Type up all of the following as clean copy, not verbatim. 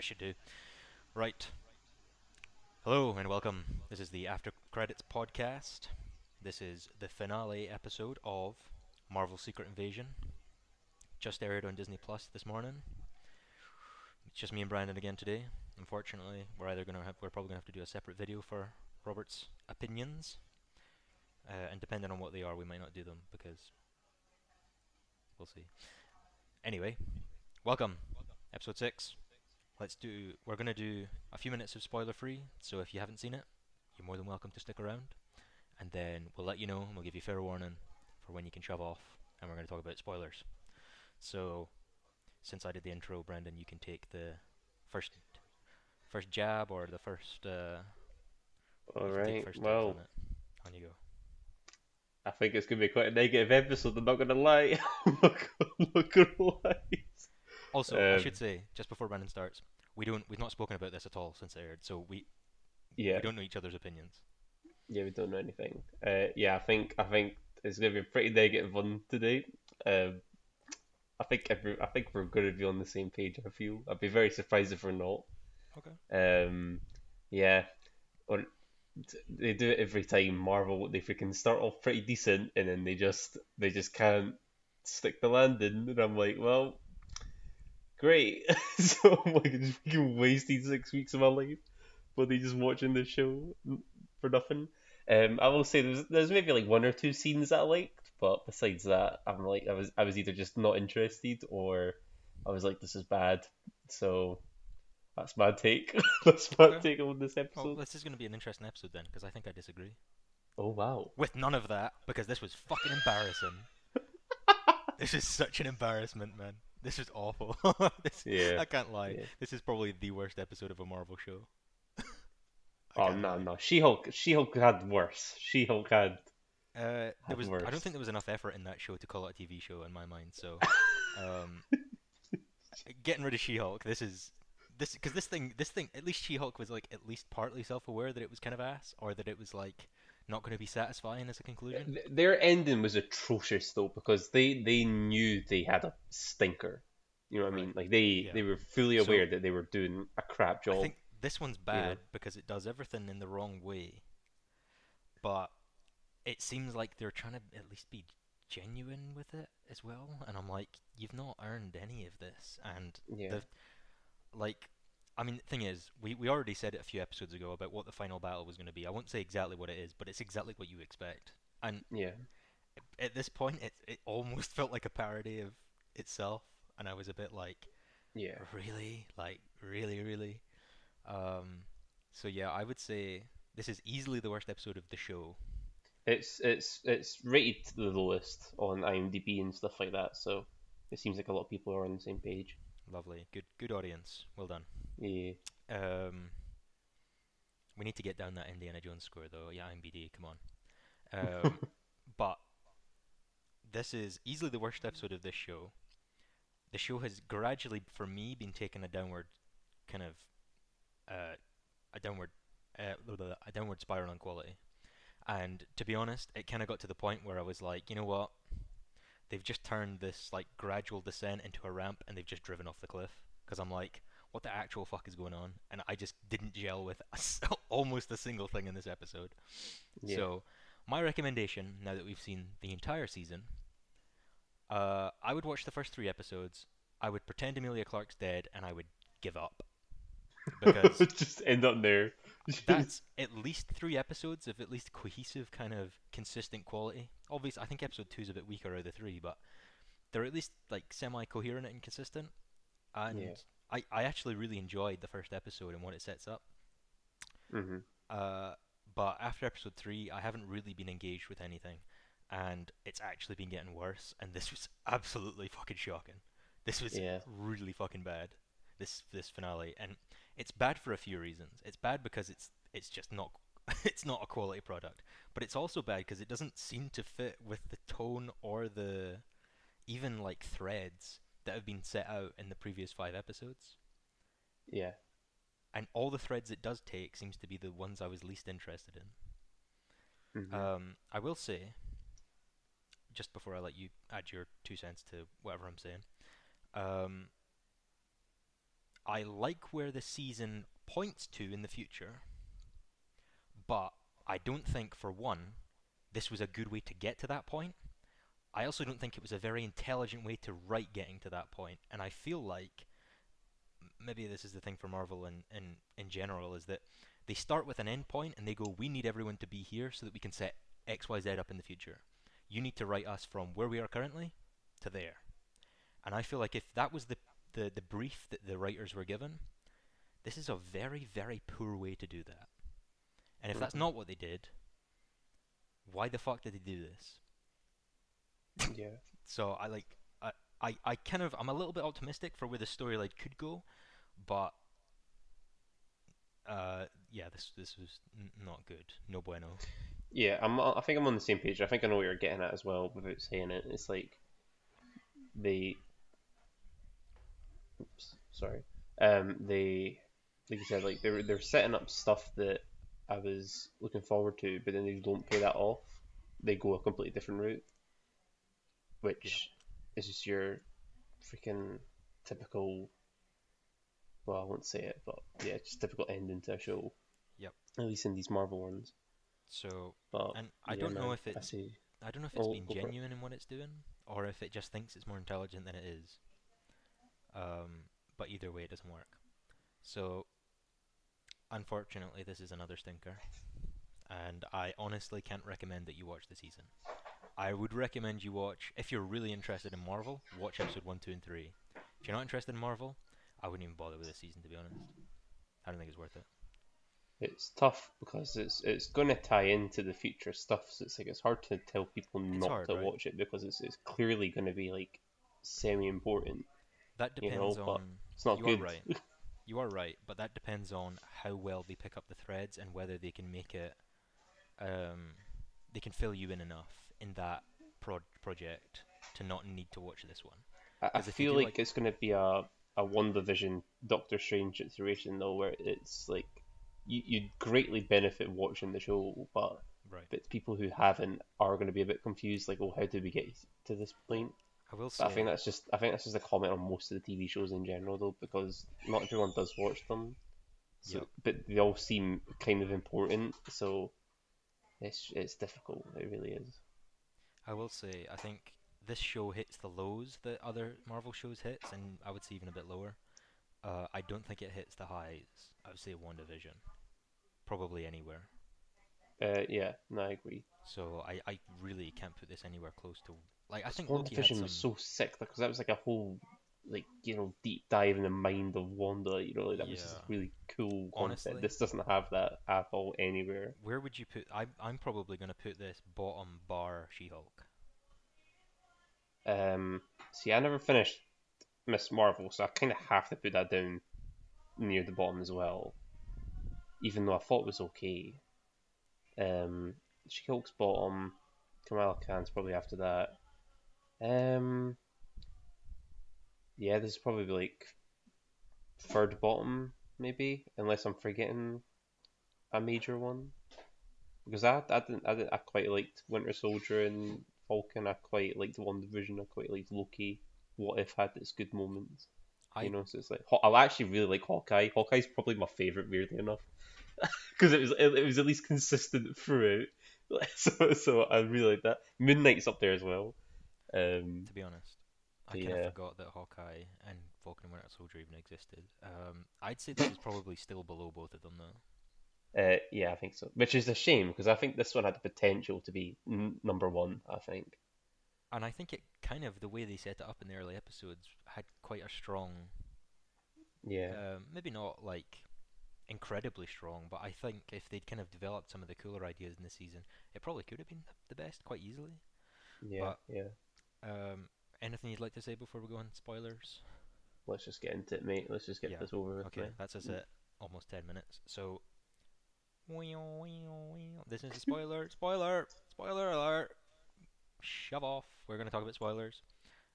That should do. Right. Hello and welcome. This is the After Credits podcast. This is the finale episode of Marvel Secret Invasion. Just aired on Disney Plus this morning. It's just me and Brandon again today. Unfortunately, we're probably gonna have to do a separate video for Robert's opinions. And depending on what they are, we might not do them because we'll see. Anyway, welcome, episode 6. We're gonna do a few minutes of spoiler-free, so if you haven't seen it, you're more than welcome to stick around, and then we'll let you know, and we'll give you fair warning for when you can shove off, and we're gonna talk about spoilers. So, since I did the intro, Brendan, you can take the first first jab or the first. All You can take right. first dibs on Well, it. On you go. I think it's gonna be quite a negative episode. I'm not gonna lie. I'm not gonna lie. Also, I Um, should say just before Brendan starts, we've not spoken about this at all since it aired, so we yeah, don't know each other's opinions. yeah, we don't know anything. Yeah, I think it's gonna be a pretty negative one today. Um, I think we're gonna be on the same page. I feel. I'd be very surprised if we're not. Okay. Um, yeah, or they do it every time. Marvel, they freaking start off pretty decent, and then they just can't stick the landing. And I'm like, well, great. So I'm like, just fucking wasting 6 weeks of my life, but they just watching the show for nothing. I will say there's maybe like one or two scenes that I liked, but besides that, I was either just not interested or I was like, this is bad. So that's my take. That's my Okay. take on this Well, episode. this is going to be an interesting episode then, because I think I disagree. Oh wow. With none of that, because this was fucking embarrassing. This is such an embarrassment, man. This is awful. Yeah. I can't lie. Yeah. This is probably the worst episode of a Marvel show. I Oh can't no lie. no. She Hulk had worse. She Hulk There had was. I don't think worse. there was enough effort in that show to call it a TV show in my mind. So, um, getting rid of She-Hulk. Because this thing. At least She-Hulk was like at least partly self-aware that it was kind of ass, or that it was like not going to be satisfying as a conclusion. Their ending was atrocious though because they knew they had a stinker. You know what I mean? Right. Like they Yeah. they were fully aware So that they were doing a crap I job. think this one's You know? bad because it does everything in the wrong way, but it seems like they're trying to at least be genuine with it as well. And I'm like, you've not earned any of this. And Yeah. the like, I mean, the thing is, we already said it a few episodes ago about what the final battle was going to be. I won't say exactly what it is, but it's exactly what you expect. And Yeah. at this point, it almost felt like a parody of itself, and I was a bit like, Yeah. really, like really, really. Um, so yeah, I would say this is easily the worst episode of the show. It's rated the lowest on IMDb and stuff like that. So it seems like a lot of people are on the same page. Lovely, good audience. Well done. Yeah. Um, we need to get down that Indiana Jones score though. Yeah, IMDb, come on. But this is easily the worst episode of this show. The show has gradually, for me, been taking a downward kind of uh, a downward a downward spiral in quality. And to be honest, it kind of got to the point where I was like, you know what? They've just turned this like gradual descent into a ramp, and they've just driven off the cliff. Because I'm like, what the actual fuck is going on? And I just didn't gel with almost a single thing in this episode. Yeah. So, my recommendation, now that we've seen the entire season, I would watch the first 3 episodes. I would pretend Emilia Clarke's dead, and I would give up because Just end up there. that's at least 3 episodes of at least cohesive, kind of consistent quality. Obviously, I think episode 2 is a bit weaker out of the 3, but they're at least like semi-coherent and consistent. Yeah. And I actually really enjoyed the first episode and what it sets up. Hmm. Uh, but after episode 3, I haven't really been engaged with anything, and it's actually been getting worse. And this was absolutely fucking shocking. This was Yeah. really fucking bad. This finale, and it's bad for a few reasons. It's bad because it's just not it's not a quality product, but it's also bad because it doesn't seem to fit with the tone or the even like threads that have been set out in the previous 5 episodes. Yeah. And all the threads it does take seems to be the ones I was least interested in. Hmm. I will say, just before I let you add your 2 cents to whatever I'm saying, um, I like where the season points to in the future, but I don't think, for one, this was a good way to get to that point. I also don't think it was a very intelligent way to write getting to that point, and I feel like maybe this is the thing for Marvel in general is that they start with an end point and they go, we need everyone to be here so that we can set XYZ up in the future. You need to write us from where we are currently to there. And I feel like if that was the brief that the writers were given, this is a very, very poor way to do that. And if that's Hmm. not what they did, why the fuck did they do this? Yeah. So I kind of I'm a little bit optimistic for where the storyline could go, but yeah, this was not good. No bueno. Yeah, I think I'm on the same page. I think I know what you're getting at as well without saying it. It's like they, sorry, they, like you said, like they're setting up stuff that I was looking forward to, but then they don't pay that off. They go a completely different route, Yep, which is just your freaking typical. Well, I won't say it, but yeah, just typical ending to a show. yep. At least in these Marvel ones. So, But and yeah, man, I see. I don't know if it's Oh, being go for it. genuine in what it's doing, or if it just thinks it's more intelligent than it is. But either way, it doesn't work. So, unfortunately, this is another stinker, and I honestly can't recommend that you watch the season. I would recommend you watch, if you're really interested in Marvel, watch episode 1, 2, and 3. If you're not interested in Marvel, I wouldn't even bother with this season, to be honest. I don't think it's worth it. It's tough because it's going to tie into the future stuff. So it's like it's hard to tell people It's not hard, to right? watch it because it's clearly going to be like semi important, That you depends know. But on. it's not You are good. right. You are right, but that depends on how well they pick up the threads and whether they can make it. Um, they can fill you in enough in that project to not need to watch this one. I Because if they feel do like like it's going to be a WandaVision Doctor Strange situation though, where it's like you'd greatly benefit watching the show, right, but people who haven't are going to be a bit confused, like, oh, how did we get to this point? I will But say, I think that's just a comment on most of the TV shows in general, though, because not everyone does watch them. So, yep. but they all seem kind of important, so it's difficult. It really is. I will say, I think this show hits the lows that other Marvel shows hits, and I would say even a bit lower. I don't think it hits the highs. I would say WandaVision, probably anywhere. Yeah, no, I agree. So I really can't put this anywhere close to. Like I Because think Loki had WandaVision was some. so sick, because that was like a whole, like, deep dive in the mind of Wanda. Like that was just a Yeah, really cool concept. honestly, This doesn't have that at all anywhere. where would you put? I'm probably gonna put this bottom bar She-Hulk. See, I never finished Miss Marvel, so I kind of have to put that down near the bottom as well, even though I thought it was okay. Um, She-Hulk's bottom, Kamala Khan's probably after that. Um, yeah, this is probably like third bottom, maybe, unless I'm forgetting a major one. Because I quite liked Winter Soldier and Falcon. I quite liked WandaVision. I quite liked Loki. What If had its good moments, I So it's like I actually really like Hawkeye. Hawkeye's probably my favorite, weirdly enough, because it was at least consistent throughout. So I really like that. Moon Knight's up there as well. Um, To be honest, I but kind of yeah, forgot that Hawkeye and Falcon and Winter Soldier even existed. I'd say this is probably still below both of them though, yeah, I think so. Which is a shame because I think this one had the potential to be number one. I think. and I think it kind of the way they set it up in the early episodes had quite a strong, Yeah, maybe not like incredibly strong, but I think if they'd kind of developed some of the cooler ideas in the season, it probably could have been the best quite easily. yeah, But yeah. um, anything you'd like to say before we go on spoilers? Let's just get into it, mate. Let's just get Yeah. this over with, Okay, man. that's us at almost 10 minutes. So, this is a spoiler, spoiler, spoiler alert. Shove off. We're going to talk about spoilers.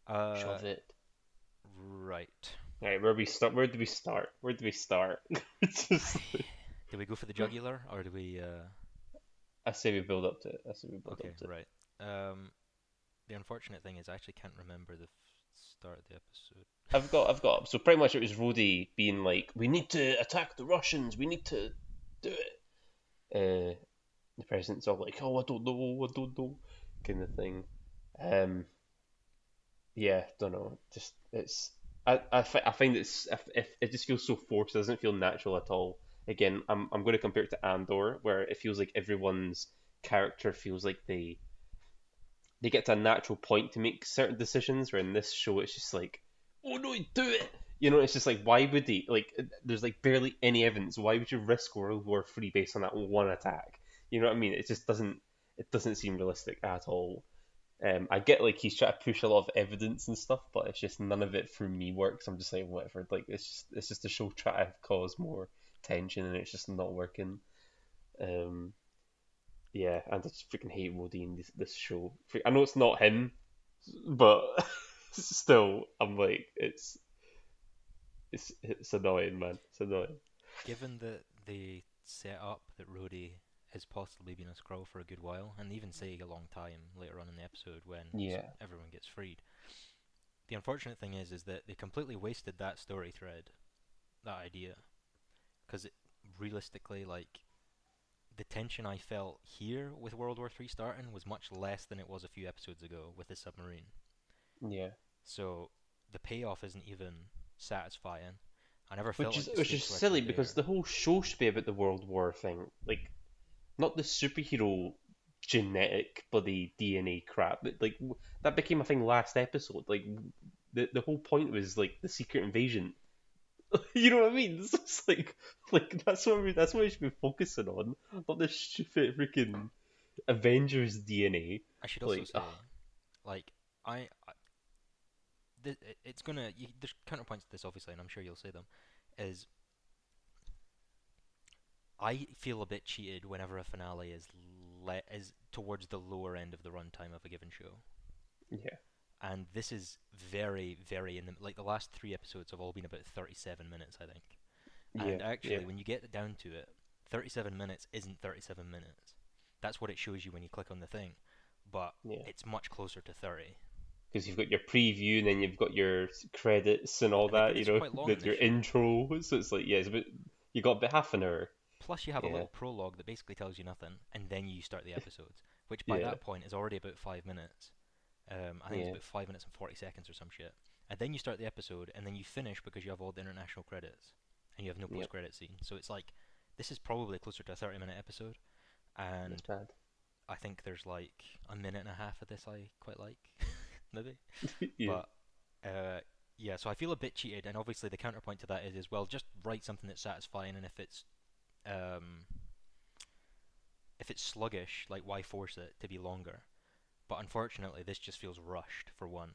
Uh, Shove it. right. All right, where we start? Where do we start? Where do we start? It's just, Do we go for the jugular or do we? I say we build up to it. I say we build Okay, up to it. right. The unfortunate thing is I actually can't remember the Start the episode. I've got. So pretty much it was Rhodey being like, "We need to attack the Russians. We need to do it." The president's all like, "Oh, I don't know," kind of thing. Um, yeah, don't know. Just it's. I find if it just feels so forced. It doesn't feel natural at all. Again, I'm going to compare it to Andor, where it feels like everyone's character feels like they get to a natural point to make certain decisions. Where in this show, it's just like, oh no, do it. You know, it's just like, why would he? Like, there's like barely any evidence. Why would you risk World War III based on that one attack? You know what I mean? It just doesn't. It doesn't seem realistic at all. I get like he's trying to push a lot of evidence and stuff, but it's just none of it for me works. I'm just like whatever. Like it's just a show trying to cause more tension, and it's just not working. Um, yeah, and I just freaking hate Woody in this show. I know it's not him, but still, I'm like it's annoying, man. It's annoying. Given that they set up that Rhodey has possibly been a Skrull for a good while, and even say a long time later on in the episode when Yeah, everyone gets freed. The unfortunate thing is that they completely wasted that story thread, that idea, because realistically, like the tension I felt here with World War III starting was much less than it was a few episodes ago with the submarine. yeah. So the payoff isn't even satisfying. I never felt Which like is the which is stakes were silly actually because there. the whole show should be about the World War thing. Like not the superhero genetic bloody DNA crap. Like that became a thing last episode. Like the whole point was like the secret invasion. You know what I mean? It's just like that's what we should be focusing on, not this stupid freaking Avengers DNA. I should also Like, say, like, I it's gonna. There's counterpoints to this, obviously, and I'm sure you'll say them. Is I feel a bit cheated whenever a finale is towards the lower end of the runtime of a given show, yeah, and this is very, very in the like the last three episodes have all been about 37 minutes, I think. yeah, And yeah, actually, when you get down to it, 37 minutes isn't 37 minutes. That's what it shows you when you click on the thing, but yeah. it's much closer to 30. Because you've got your preview and then you've got your credits and all And the that. You credits are know, quite long in this your show. intro. So it's like, yeah, it's about you got about half an hour. Plus, you have a Yeah, little prologue that basically tells you nothing, and then you start the episodes, which by yeah, that point is already about 5 minutes. I think it's yeah, about 5 minutes and 40 seconds or some shit. And then you start the episode, and then you finish because you have all the international credits, and you have no yep. post-credit scene. So it's like this is probably closer to a 30-minute episode, That's and bad. I think there's like a minute and a half of this I quite like, maybe. Yeah, But yeah, so I feel a bit cheated, and obviously the counterpoint to that is well, just write something that's satisfying, and um, if it's sluggish, like why force it to be longer? But unfortunately, this just feels rushed for one.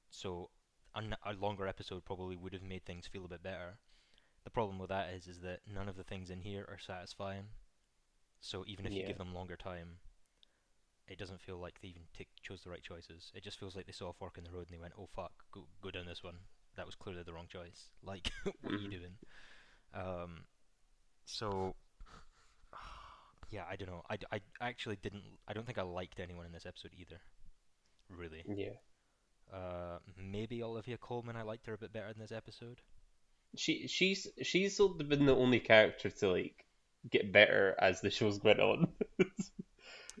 So a longer episode probably would have made things feel a bit better. The problem with that is that none of the things in here are satisfying. So even if you yeah. give them longer time, it doesn't feel like they even chose the right choices. It just feels like they saw a fork in the road and they went, "Oh fuck, go down this one." That was clearly the wrong choice. Like, what are you Hmm. doing? Um, so yeah, I don't know. I actually didn't. I don't think I liked anyone in this episode either. Really. Yeah. Maybe Olivia Colman. I liked her a bit better in this episode. She's sort of been the only character to like get better as the show's went on.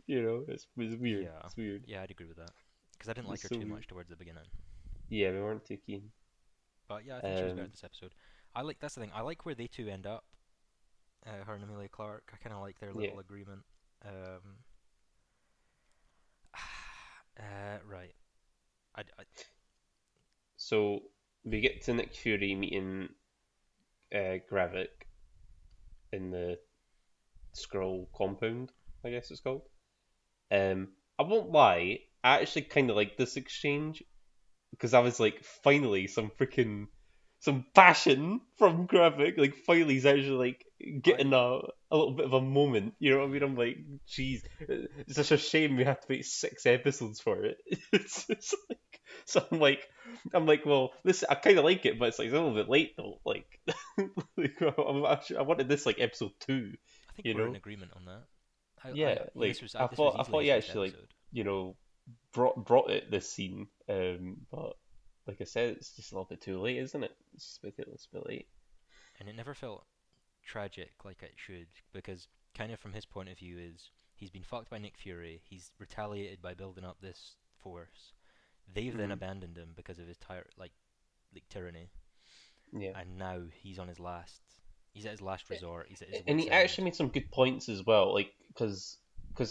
You know, it's weird. Yeah, It's weird. yeah, I'd agree with that. Because I didn't like It's her so too weird. much towards the beginning. Yeah, we weren't too keen. But yeah, I think she was better Um, this episode. I like that's the thing. I like where they two end up. Her and Amelia Clark. I kind of like their yeah. little agreement. Um, right. I So we get to Nick Fury meeting Gravik in the Skrull compound, I guess it's called. I won't lie, I actually kind of like this exchange because I was like, finally, some passion from Gravik. Like, finally, he's actually like getting I a little bit of a moment. You know what I mean? I'm like, jeez, it's such a shame we have to wait 6 episodes for it. It's like, so I'm like, well, this I kind of like it, but it's a little bit late though. Like, I wanted this like episode 2. think You we're in know? agreement on that. Yeah, This was I easily thought his he best actually like episode. you know brought it this scene, but like I said, it's just a little bit too late, isn't it? It's a bit late. And it never felt tragic like it should, because kind of from his point of view is he's been fucked by Nick Fury. He's retaliated by building up this force. They've then Mm, abandoned him because of his like tyranny, yeah. and now he's on his last. He's at his last resort. He's at his And wit's he end. actually made some good points as well, like because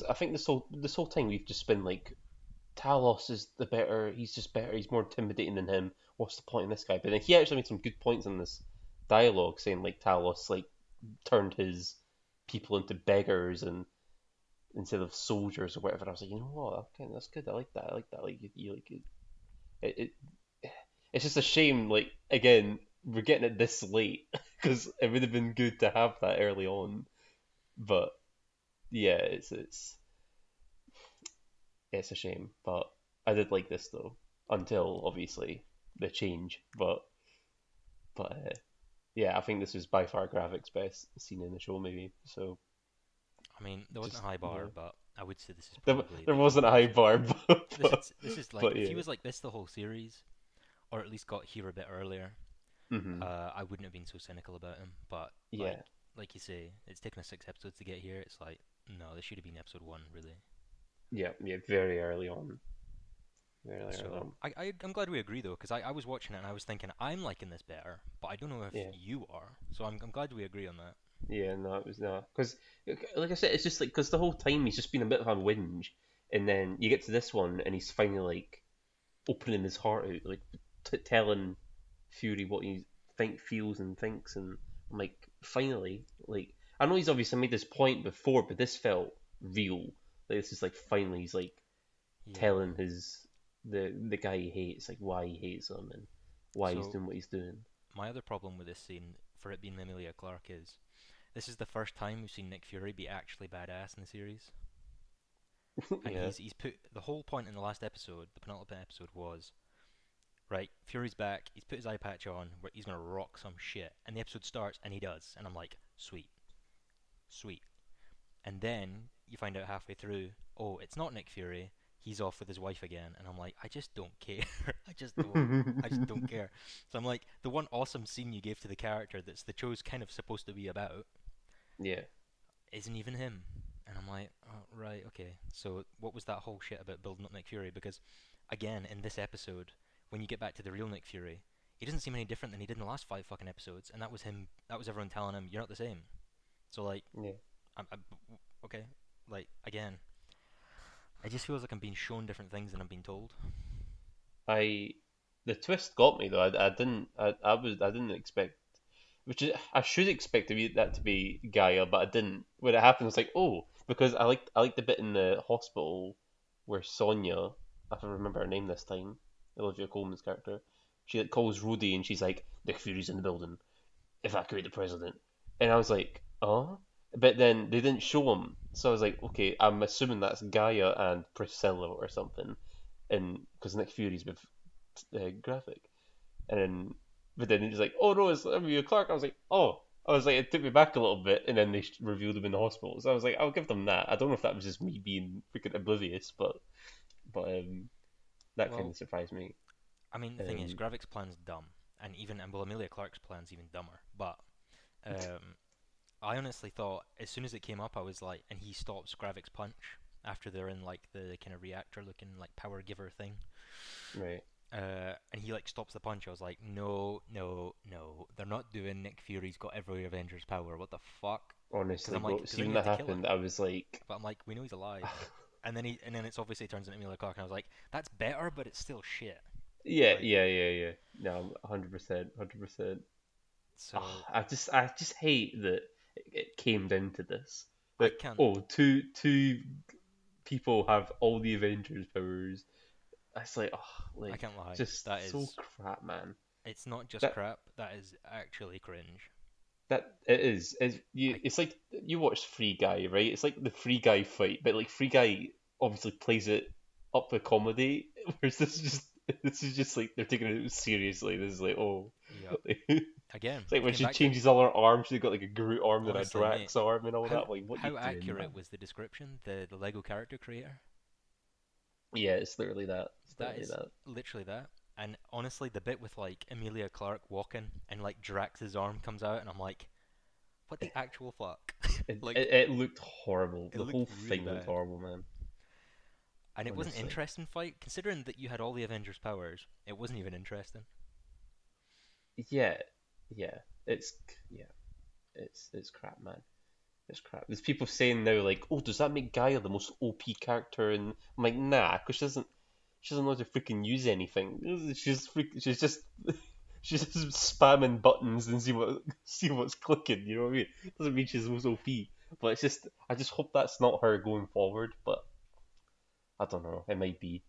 I think this whole time we've just been like Talos is the better. He's just better. He's more intimidating than him. What's the point in this guy? But then he actually made some good points in this dialogue, saying like Talos like turned his people into beggars and instead of soldiers or whatever. I was like, you know what? Okay, that's good. I like that. I like that. Like you like it. It's just a shame. Like again, we're getting it this late because it would have been good to have that early on. But yeah, it's a shame. But I did like this though until obviously the change. But yeah, I think this is by far graphics best scene in the show maybe. So I mean, there wasn't just a high yeah, bar, but I would say this is there probably there the wasn't a high best. bar, This is like but if he yeah. was like this the whole series, or at least got here a bit earlier, Hmm. I wouldn't have been so cynical about him. But Yeah, like you say, it's taken us 6 episodes to get here. It's like no, this should have been episode 1, really. yeah, yeah. Very early on. Very early So on. I'm glad we agree though, because I was watching it and I was thinking I'm liking this better, but I don't know if Yeah. you are. So I'm glad we agree on that. Yeah, no, it was not because, like I said, it's just like because the whole time he's just been a bit of a whinge, and then you get to this one and he's finally like opening his heart out, like telling Fury what he feels and thinks, and I'm like, finally, like I know he's obviously made this point before, but this felt real. Like this is like finally he's like Yeah. telling the guy he hates like why he hates him and why he's So doing what he's doing. my other problem with this scene, for it being Emilia Clarke, is this is the first time we've seen Nick Fury be actually badass in the series, and Yeah, he's put the whole point in the last episode, the penultimate episode, was right. Fury's back. He's put his eye patch on. Where he's gonna rock some shit, and the episode starts, and he does, and I'm like, sweet, sweet. And then you find out halfway through, oh, it's not Nick Fury. He's off with his wife again, and I'm like, I just don't care. I just don't. I just don't care. So I'm like, the one awesome scene you gave to the character that's the show's kind of supposed to be about yeah, isn't even him. And I'm like, oh, right, okay. So what was that whole shit about building up Nick Fury? Because again, in this episode, when you get back to the real Nick Fury, he doesn't seem any different than he did in the last 5 fucking episodes, and that was him. That was everyone telling him you're not the same. So like, yeah. I'm okay. Like again, it just feels like I'm being shown different things than I'm being told. I the twist got me though. I didn't I didn't expect which is, I should expect to be that to be Gaia, but I didn't. When it happened, I was like, oh, because I liked the bit in the hospital where Sonia, I can remember her name this time, Olivia Colman's character, she like calls Rhodey and she's like, Nick Fury's in the building, evacuate the president, and I was like, oh, but then they didn't show him, so I was like, okay, I'm assuming that's Gaia and Priscilla or something, and because Nick Fury's with graphic. And then, but then he's like, "Oh no, it's Emilia Clarke." I was like, "Oh." I was like, it took me back a little bit, and then they revealed him in the hospital. So I was like, I'll give them that. I don't know if that was just me being freaking oblivious, but that kind Well, of surprised me. I mean, the thing is, Um, Gravik's plan's dumb, and even and well, Amelia Clark's plan's even dumber. But I honestly thought as soon as it came up, I was like, and he stops Gravik's punch after they're in like the kind of reactor-looking like power giver thing. right. And he like stops the punch. I was like, no, no, no, they're not doing Nick Fury's got every Avenger's power. What the fuck? Because Honestly, I'm like, bro, because see then when you have that to kill him. happened, I was like, But I'm like, we know he's alive. And then it's obviously turns into Emilia Clarke, and I was like, that's better, but it's still shit. yeah, Like, yeah, yeah, yeah. No, 100%, 100%. so I just hate that it came down to this. I That can't, oh, two people have all the Avengers powers. It's like, oh, I like can't lie. just That so is, crap, man. it's not just That crap. That is actually cringe. that it is. I, It's like you watch Free Guy, right? It's like the Free Guy fight, but like Free Guy obviously plays it up the comedy, whereas this is just like they're taking it seriously. This is like oh, yep. it's Again, like it when came she back to changes all her arms, she's got like a Groot arm and a honestly, mate. Drax arm and all How that. Like, what you how doing, accurate man? was the description? The Lego character creator. Yeah, it's literally that. It's That literally is that. literally that. And honestly, the bit with like Emilia Clarke walking and like Drax's arm comes out, and I'm like, what the actual fuck? Like, It looked horrible. it The looked whole really thing looked bad. horrible, man. And it wasn't an Honestly. interesting fight, considering that you had all the Avengers' powers. It wasn't even interesting. Yeah, yeah. It's yeah. It's crap, man. It's crap. There's people saying now like, oh, does that make Gaia the most OP character? And I'm like, nah, because she doesn't know how to freaking use anything. She's just spamming buttons and see what's clicking. You know what I mean? Doesn't mean she's the most OP, but it's just I just hope that's not her going forward. But I don't know. It might be.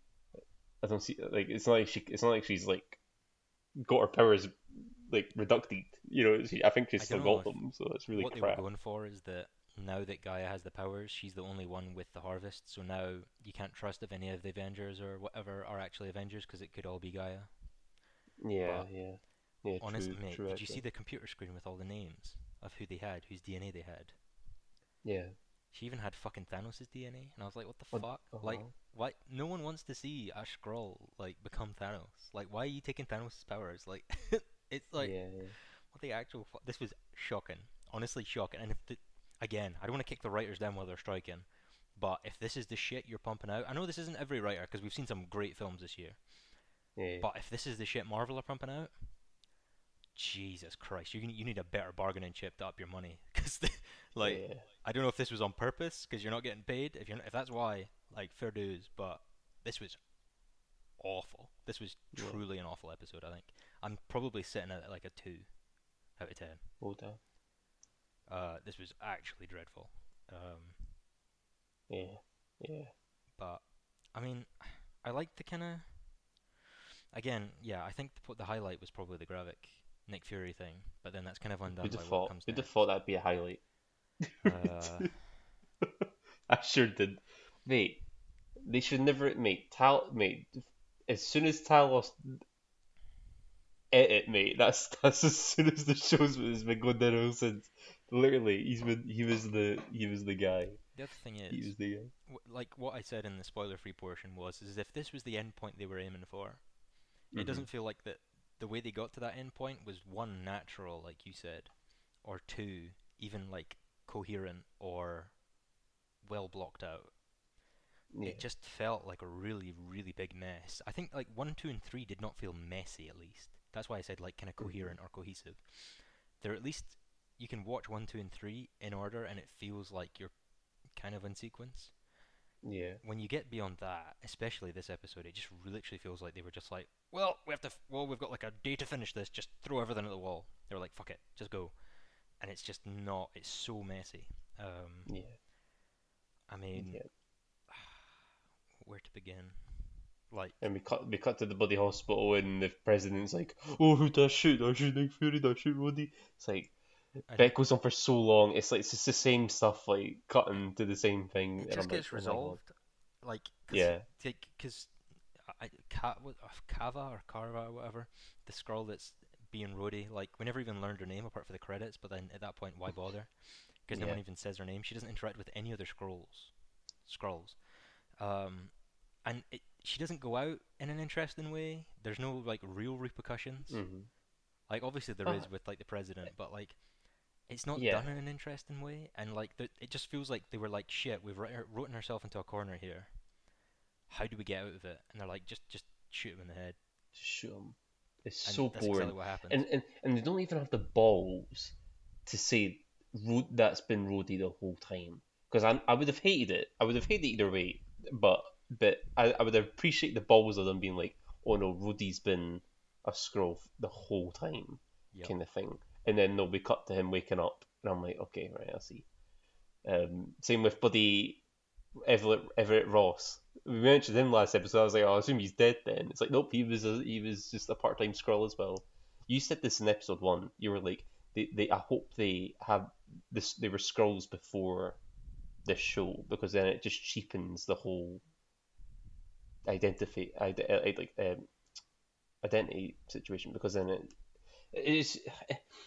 I don't see like it's not like she's like got her powers like reducted. I think she's I don't still know got if them, so it's really what they were crap. going for is that now that Gaia has the powers, she's the only one with the harvest. So now you can't trust if any of the Avengers or whatever are actually Avengers because it could all be Gaia. Yeah, But yeah, yeah. honest, True, mate, true. did you see Actually, the computer screen with all the names of who they had, whose DNA they had? yeah. She even had fucking Thanos' DNA, and I was like, what the What? fuck? Like, Oh, why? No one wants to see a Skrull like become Thanos. Like, why are you taking Thanos' powers? Like, it's like, yeah, yeah. what the actual? This was shocking, honestly shocking. And if again, I don't want to kick the writers down while they're striking, but if this is the shit you're pumping out, I know this isn't every writer because we've seen some great films this year. Yeah, But if this is the shit Marvel are pumping out, Jesus Christ, you need a better bargaining chip to up your money because like yeah, I don't know if this was on purpose because you're not getting paid. If that's why, like fair dues, but this was awful. This was yeah. truly an awful episode. I think I'm probably sitting at like a 2 out of 10. Hold on. This was actually dreadful. Um, Yeah, yeah. but I mean, I like the kind of again, yeah. I think the highlight was probably the Gravik Nick Fury thing, but then that's kind of undone Who'd have by what thought? comes Who'd have next. thought that'd be a highlight? Uh, I sure did. Mate, they should never. Mate. As soon as Talos ate it, mate. That's as soon as the show's has been going downhill since. Literally, he was the guy. the other thing He is, was the guy. like what I said in the spoiler-free portion was, is if this was the end point they were aiming for, it Mm-hmm. doesn't feel like that the way they got to that end point was one natural, like you said, or two even like coherent or well blocked out. Yeah. It just felt like a really, really big mess. I think like one, two, and three did not feel messy. At least that's why I said like kind of Mm-hmm. coherent or cohesive. They're at least you can watch one, two, and three in order, and it feels like you're kind of in sequence. Yeah. When you get beyond that, especially this episode, it just literally feels like they were just like, well, we've got like a day to finish this. Just throw everything at the wall. They were like, fuck it, just go. And it's just not. It's so messy. Yeah. I mean, Yeah. where to begin? Like, And we cut to the bloody hospital, and the president's like, "Oh, who does shoot? I shoot Nick Fury. I shoot Roddy." It's like and that goes on for so long. It's like it's just the same stuff, like cutting to the same thing, it and just I'm like, gets "Oh my god." resolved. Like, Yeah. cause Kava or Carva or whatever, the Skrull that's being Rhodey. Like, we never even learned her name apart from the credits. But then at that point, why bother? Because no Yeah. one even says her name. She doesn't interact with any other Skrulls. Um, and she doesn't go out in an interesting way. There's no like real repercussions. Mm-hmm. Like obviously there Ah, is with like the president, but like it's not yeah. done in an interesting way. And like it just feels like they were like, shit, we've written ourselves into a corner here. How do we get out of it? And they're like, just shoot him in the head, Just shoot him. It's and so that's boring, exactly what happens. and they don't even have the balls to say that's been Rhodey the whole time. Because I would have hated it. I would have hated it either way. But I would appreciate the balls of them being like, oh no, Rhodey's been a Skrull the whole time, Yep. kind of thing. And then they'll be cut to him waking up, and I'm like, okay, right, I see. Same with bloody Everett Ross. We mentioned him last episode. I was like, oh, I assume he's dead then. It's like, nope, he was just a part time Skrull as well. You said this in episode one. You were like, they I hope they have this. They were Skrulls before this show because then it just cheapens the whole identity situation because then it is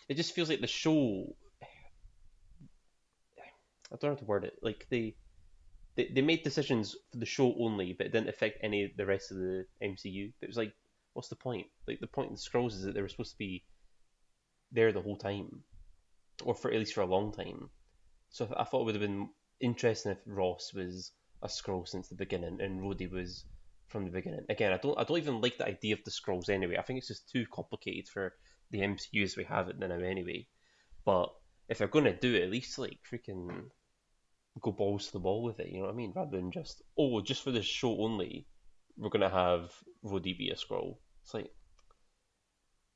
it just feels like the show. I don't know how to word it. Like they made decisions for the show only, but it didn't affect any of the rest of the MCU. It was like what's the point? Like the point of the scrolls is that they were supposed to be there the whole time, or for at least for a long time. So I thought it would have been interesting if Ross was a scroll since the beginning and Rhodey was from the beginning. Again, I don't even like the idea of the scrolls anyway. I think it's just too complicated for the MCU as we have it now anyway. But if they're gonna do it, at least like freaking go balls to the wall with it. You know what I mean? Rather than just just for this show only, we're gonna have Rhodey be a scroll. It's like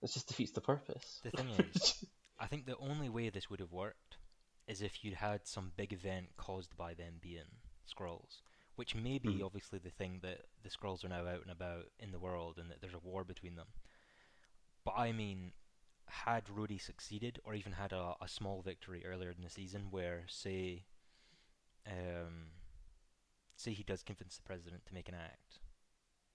it just defeats the purpose. The thing is, I think the only way this would have worked is if you'd had some big event caused by them being Skrulls, which may be Mhm. obviously the thing that the Skrulls are now out and about in the world and that there's a war between them. But I mean, had Rhodey succeeded or even had a small victory earlier in the season where, um, say he does convince the president to make an act,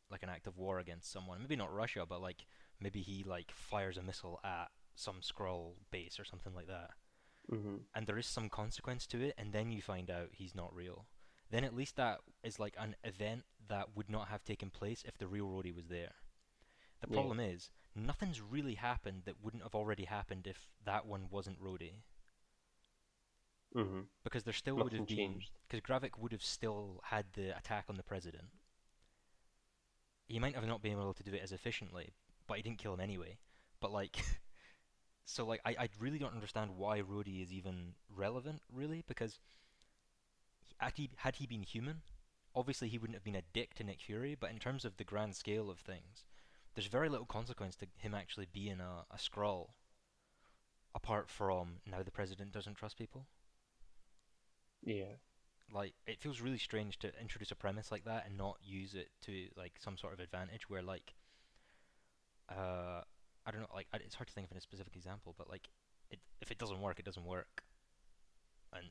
like an act of war against someone, maybe not Russia, but like maybe he like fires a missile at some Skrull base or something like that, Mhm. and there is some consequence to it, and then you find out he's not real, then at least that is like an event that would not have taken place if the real Rhodey was there. The Yeah. problem is, nothing's really happened that wouldn't have already happened if that one wasn't Rhodey. Mhm. Because there still would Nothing have been, changed. because Gravik would have still had the attack on the president. He might have not been able to do it as efficiently, but he didn't kill him anyway. But like, so like, I really don't understand why Rhodey is even relevant, really, because had he been human, obviously he wouldn't have been a dick to Nick Fury, but in terms of the grand scale of things, there's very little consequence to him actually being a Skrull, apart from now the president doesn't trust people. Yeah. Like, it feels really strange to introduce a premise like that and not use it to like some sort of advantage where like uh I don't know, like it's hard to think of a specific example, but like if it doesn't work, it doesn't work, and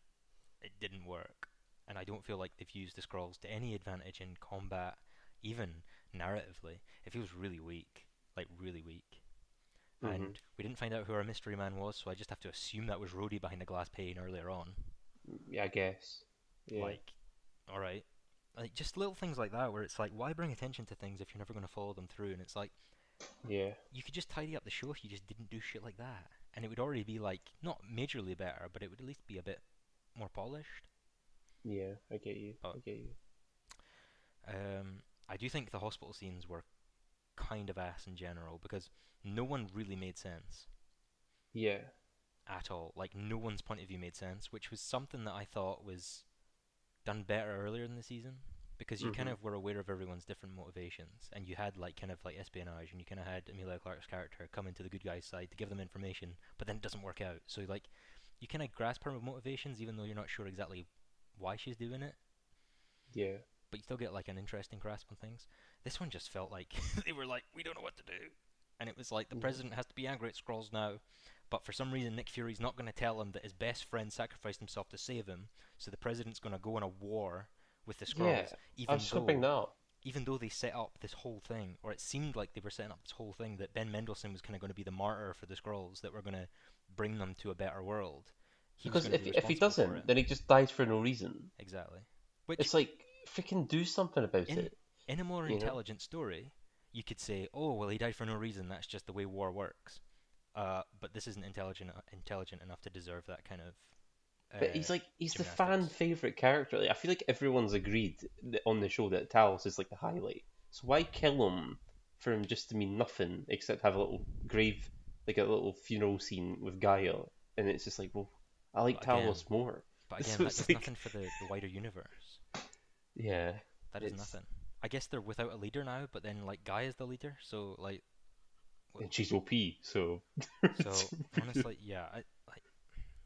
it didn't work, and I don't feel like they've used the scrolls to any advantage in combat, even narratively. It feels really weak, like really weak. Mhm. And we didn't find out who our mystery man was, so I just have to assume that was Rhodey behind the glass pane earlier on. Yeah, I guess. Yeah. Like, all right, like just little things like that where it's like, why bring attention to things if you're never going to follow them through? And it's like, Yeah. you could just tidy up the show if you just didn't do shit like that, and it would already be like not majorly better, but it would at least be a bit more polished. Yeah. I get you. But I get you. I do think the hospital scenes were kind of ass in general because no one really made sense Yeah. at all. Like no one's point of view made sense, which was something that I thought was done better earlier in the season because you kind Mhm. of were aware of everyone's different motivations and you had like kind of like espionage and you kind of had Emilia Clarke's character come into the good guy's side to give them information, but then it doesn't work out. So like you kind of grasp her motivations even though you're not sure exactly why she's doing it, Yeah. but you still get like an interesting grasp on things. This one just felt like they were like, we don't know what to do, and it was like the Yeah. president has to be angry at Skrulls now, but for some reason Nick Fury's not going to tell him that his best friend sacrificed himself to save him, so the president's going to go on a war with the Yeah. Skrulls, I was just gonna bring that up. even though they set up this whole thing, or it seemed like they were setting up this whole thing that Ben Mendelsohn was kind of going to be the martyr for the Skrulls that were going to bring them to a better world. He was Because going to be if he responsible for it. doesn't, then he just dies for no reason. Exactly. Which It's like freaking do something about in it. in a more You know? intelligent story, you could say, "Oh, well, he died for no reason. That's just the way war works." But this isn't intelligent enough to deserve that kind of But he's the fan gymnastics. favorite character. Like, I feel like everyone's agreed on the show that Talos is like the highlight. So why kill him for him just to mean nothing except have a little grave, like a little funeral scene with Gaia? And it's just like, well, I like But again, Talos more. but again, So that it's does like, nothing for the wider universe. yeah, That is it's nothing. I guess they're without a leader now, but then like Guy is the leader, so like, and she's OP. So so honestly, yeah,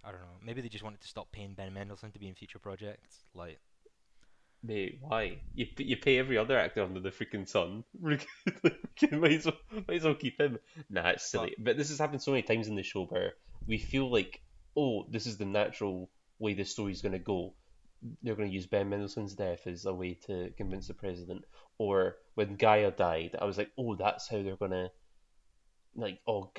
I don't know. Maybe they just wanted to stop paying Ben Mendelsohn to be in future projects. Like, mate, why? You pay every other actor under the freaking sun. Might as well keep him. Nah, it's but silly. But this has happened so many times in the show where we feel like, oh, this is the natural way the story's going to go. They're going to use Ben Mendelsohn's death as a way to convince the president. Or when Gaia died, I was like, oh, that's how they're going to, like, oh,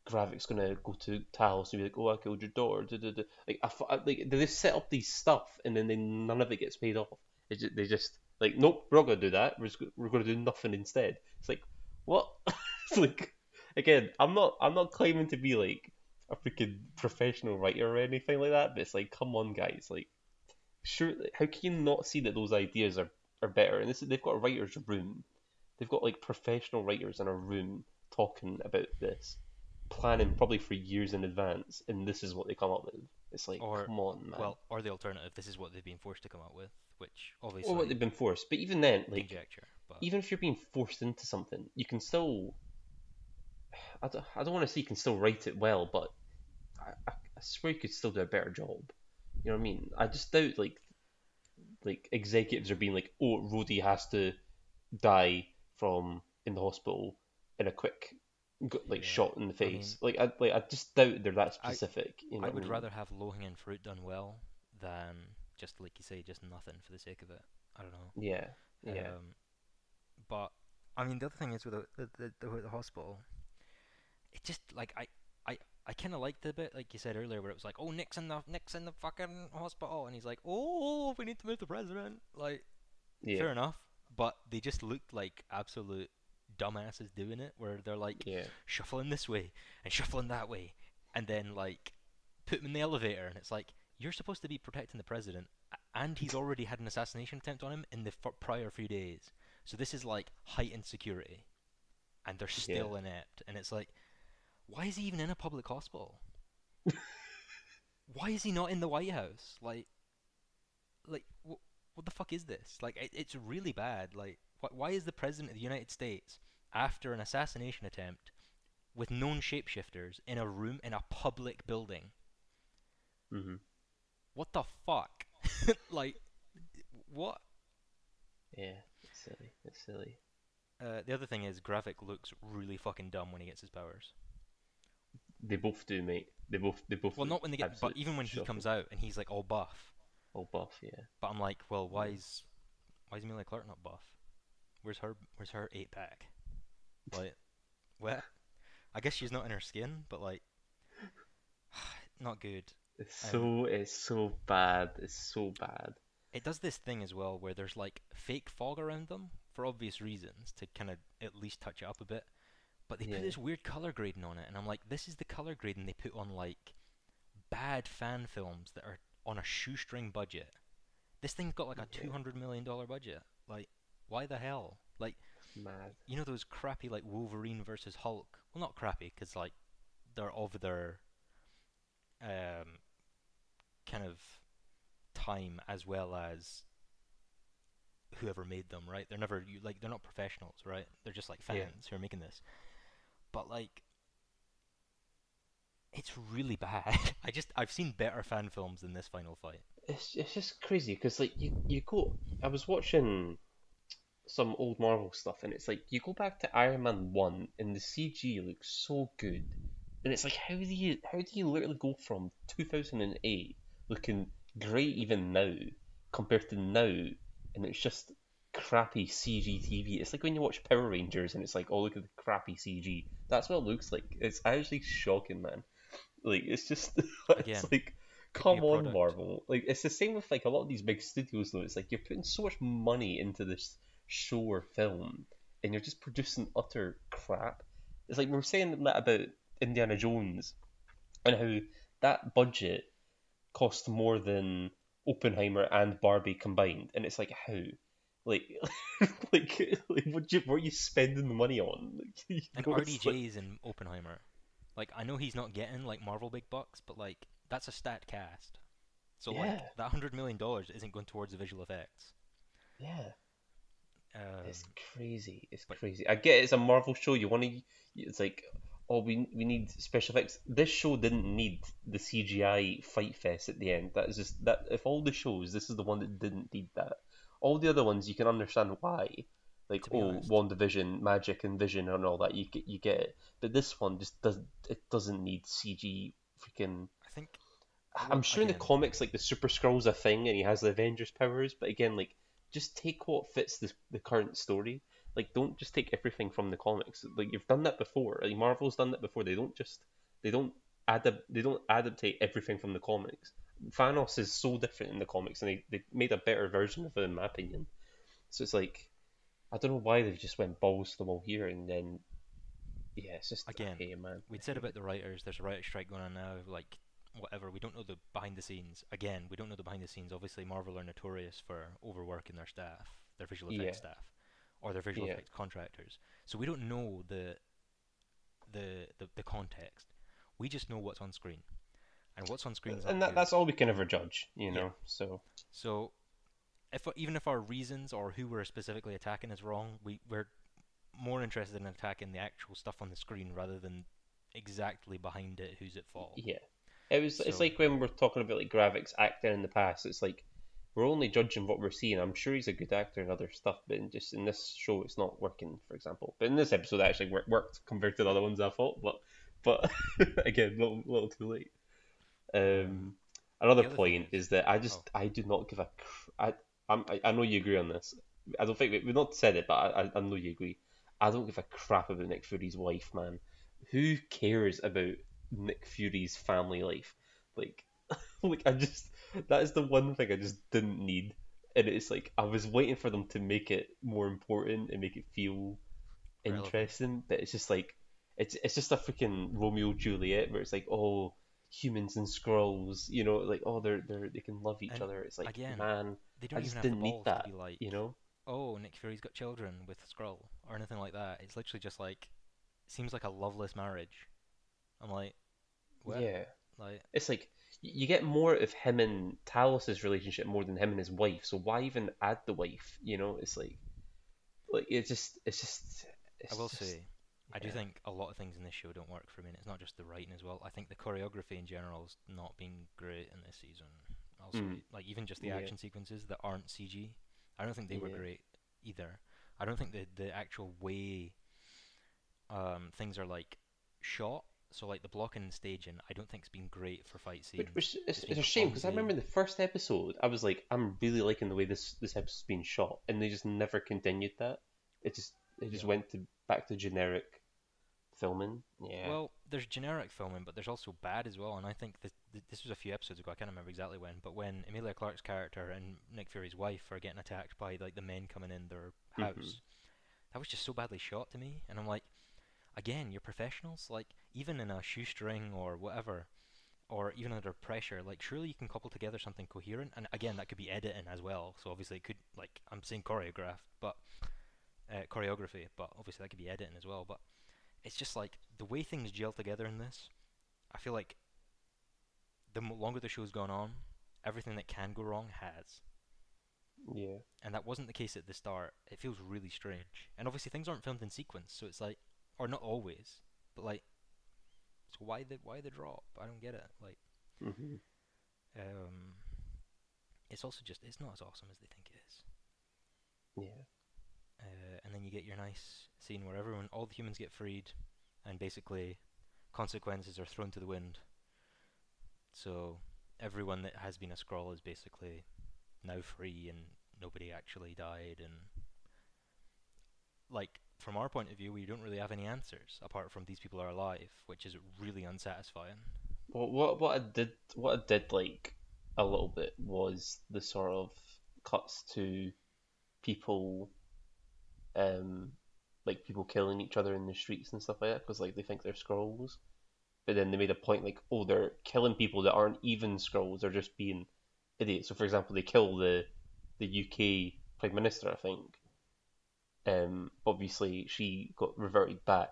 Gravik's going to go to Talos and be like, oh, I killed your daughter. Da, da, da. Like, like, they just set up these stuff and then none of it gets paid off. They just like, nope, we're not going to do that. We're going to do nothing instead. It's like, What? It's like, again, I'm not claiming to be like a freaking professional writer or anything like that, but it's like, come on, guys, like, sure, how can you not see that those ideas are better? And they've got a writer's room. They've got like professional writers in a room talking about this, planning probably for years in advance, and this is what they come up with. It's like, Or, come on, man. well, or the alternative, this is what they've been forced to come up with, which Or what they've obviously been forced. But even then, like, conjecture. But even if you're being forced into something, you can still. I don't want to say you can still write it well, but I swear you could still do a better job. You know what I mean? I just doubt like executives are being like, oh, Rhodey has to die from in the hospital in a quick like yeah, shot in the I mean, face. I just doubt they're that I specific. You know I what I would mean? rather have low-hanging fruit done well than just like you say, just nothing for the sake of it. I don't know. Yeah, yeah, But I mean, the other thing is with the hospital, it just like I kind of liked the bit like you said earlier where it was like, oh, Nick's in the fucking hospital, and he's like, oh, we need to move the president. Like, yeah, fair enough, but they just looked like absolute dumbasses doing it, where they're like yeah. shuffling this way and shuffling that way, and then like put him in the elevator, and it's like you're supposed to be protecting the president, and he's already had an assassination attempt on him in the prior few days. So this is like heightened security, and they're Yeah. still inept, and it's like, why is he even in a public hospital? Why is he not in the White House? What the fuck is this? Like, it's really bad. Like, why is the president of the United States, after an assassination attempt with known shapeshifters, in a room in a public building? Hmm. What the fuck? Like, what? Yeah. It's silly. It's silly. The other thing is, Gravik looks really fucking dumb when he gets his powers. They both do, mate. They both Well, look not when they get, but absolute even when he shocking. comes out and he's like all buff. All buff, yeah. But I'm like, well, Yeah. why is Amelia Clark not buff? Where's her 8 pack? Like, what? I guess she's not in her skin, but like, not good. And It's so bad. It's so bad. it does this thing as well where there's like fake fog around them for obvious reasons to kind of at least touch it up a bit. But they put Yeah. this weird color grading on it, and I'm like, this is the color grading they put on like bad fan films that are on a shoestring budget. This thing's got like a Yeah. $200 million budget. Like, why the hell? Like, It's mad. you know those crappy like Wolverine versus Hulk? Well, not crappy because like they're of their um, kind of time as well as whoever made them, right? They're never like they're not professionals, right? They're just like Yeah. fans who are making this. But like it's really bad. I've seen better fan films than this final fight. It's just crazy because like you go. I was watching some old Marvel stuff, and it's like you go back to Iron Man 1, and the CG looks so good, and it's like how do you literally go from 2008 looking great even now compared to now, and it's just crappy CG TV. It's like when you watch Power Rangers and it's like, oh, look at the crappy CG. That's what it looks like. It's actually shocking, man. Like it's just it's Again, like, could be come a on, product. Marvel. Like it's the same with like a lot of these big studios though. It's like you're putting so much money into this show or film, and you're just producing utter crap. It's like we were saying that about Indiana Jones and how that budget cost more than Oppenheimer and Barbie combined, and it's like how. Like, like, what are you spending the money on? Like, And it's like, RDJ's in Oppenheimer. Like I know he's not getting like Marvel big bucks, but like that's a stat cast. So yeah, like that $100 million isn't going towards the visual effects. yeah. It's Um, crazy. It's but crazy. I get it's a Marvel show. You want to. It's like, oh, we need special effects. This show didn't need the CGI fight fest at the end. That is just that. If all the shows, this is the one that didn't need that. All the other ones, you can understand why. Like, to be oh, honest, WandaVision, magic and vision and all that. You get it. But this one just doesn't. It doesn't need CG freaking. I think I'm what sure in the again. comics, like the Super Skrull's a thing, and he has the Avengers powers. But again, like, just take what fits the current story. Like, don't just take everything from the comics. Like, you've done that before. Like, Marvel's done that before. They don't they don't adaptate everything from the comics. Thanos is so different in the comics, and they made a better version of it, in my opinion. So it's like, I don't know why they've just went balls to the wall here, and then yeah, it's just I Again, hate it, man. I we'd said hate about it. the writers. There's a writer strike going on now. Like whatever, we don't know the behind the scenes. Again, we don't know the behind the scenes. Obviously, Marvel are notorious for overworking their staff, their visual effects Yeah, staff, or their visual yeah, effects contractors. So we don't know the context. We just know what's on screen, and what's on screen is and not good. that's all we can ever judge, you Yeah. know. So So if even if our reasons or who we're specifically attacking is wrong, we're more interested in attacking the actual stuff on the screen rather than exactly behind it who's at fault. yeah, it's So like when we're talking about like Gravik's acting in the past. It's like we're only judging what we're seeing. I'm sure he's a good actor in other stuff, but just in this show, it's not working. For example, but in this episode, it actually worked compared to the other ones I thought. But again, little too late. um, Um, Another the other thing point is, is that oh, I do not give a I know you agree on this. I don't think we've not said it, but I know you agree. I don't give a crap about Nick Fury's wife, man. Who cares about Nick Fury's family life? Like, like I just that is the one thing I just didn't need, and it's like I was waiting for them to make it more important and make it feel relevant. interesting, but it's just like it's just a freaking Romeo Juliet where it's like, oh, humans and Skrulls, you know, like, oh, they can love each And other. It's like, again, man, they I don't even just have the didn't need balls to that, be you like, know. oh, Nick Fury's got children with Skrull or anything like that. It's literally just like, seems like a loveless marriage. I'm like, what? Yeah, Like, it's like you get more of him and Talos's relationship more than him and his wife. So why even add the wife? You know, it's like I it's will just say, I do yeah. think a lot of things in this show don't work for me, and it's not just the writing as well. I think the choreography in general has not been great in this season. I'll Mm, say, like even just the yeah, action sequences that aren't CG, I don't think they were yeah. great either. I don't think the actual way things are like shot, so like the blocking and staging, I don't think's been great for fight scenes. Which It's it's been a shame because I clumsy. remember in the first episode I was like, I'm really liking the way this episode's been shot, and they just never continued that. It just Yeah. went to back to generic filming. Yeah. Well, there's generic filming, but there's also bad as well. And I think this was a few episodes ago. I can't remember exactly when, but when Emilia Clarke's character and Nick Fury's wife are getting attacked by like the men coming in their Hmm. house, that was just so badly shot to me. And I'm like, again, you're professionals. Like even in a shoestring or whatever, or even under pressure, like surely you can couple together something coherent. And again, that could be editing as well. So obviously it could like I'm saying choreographed, but choreography, but obviously that could be editing as well. But it's just like the way things gel together in this. I feel like the longer the show's gone on, everything that can go wrong has. Yeah. And that wasn't the case at the start. It feels really strange. And obviously things aren't filmed in sequence, so it's like, or not always, but like, so why the drop? I don't get it. Like, Hmm. um, it's also just it's not as awesome as they think it is. Yeah. And then you get your nice scene where all the humans get freed, and basically consequences are thrown to the wind. So everyone that has been a Skrull is basically now free, and nobody actually died, and like from our point of view, we don't really have any answers apart from these people are alive, which is really unsatisfying. Well, what I did like a little bit was the sort of cuts to people um like people killing each other in the streets and stuff like that because like they think they're scrolls. But then they made a point like, oh, they're killing people that aren't even scrolls. They're just being idiots. So, for example, they kill the UK Prime Minister, I think. Obviously, she got reverted back.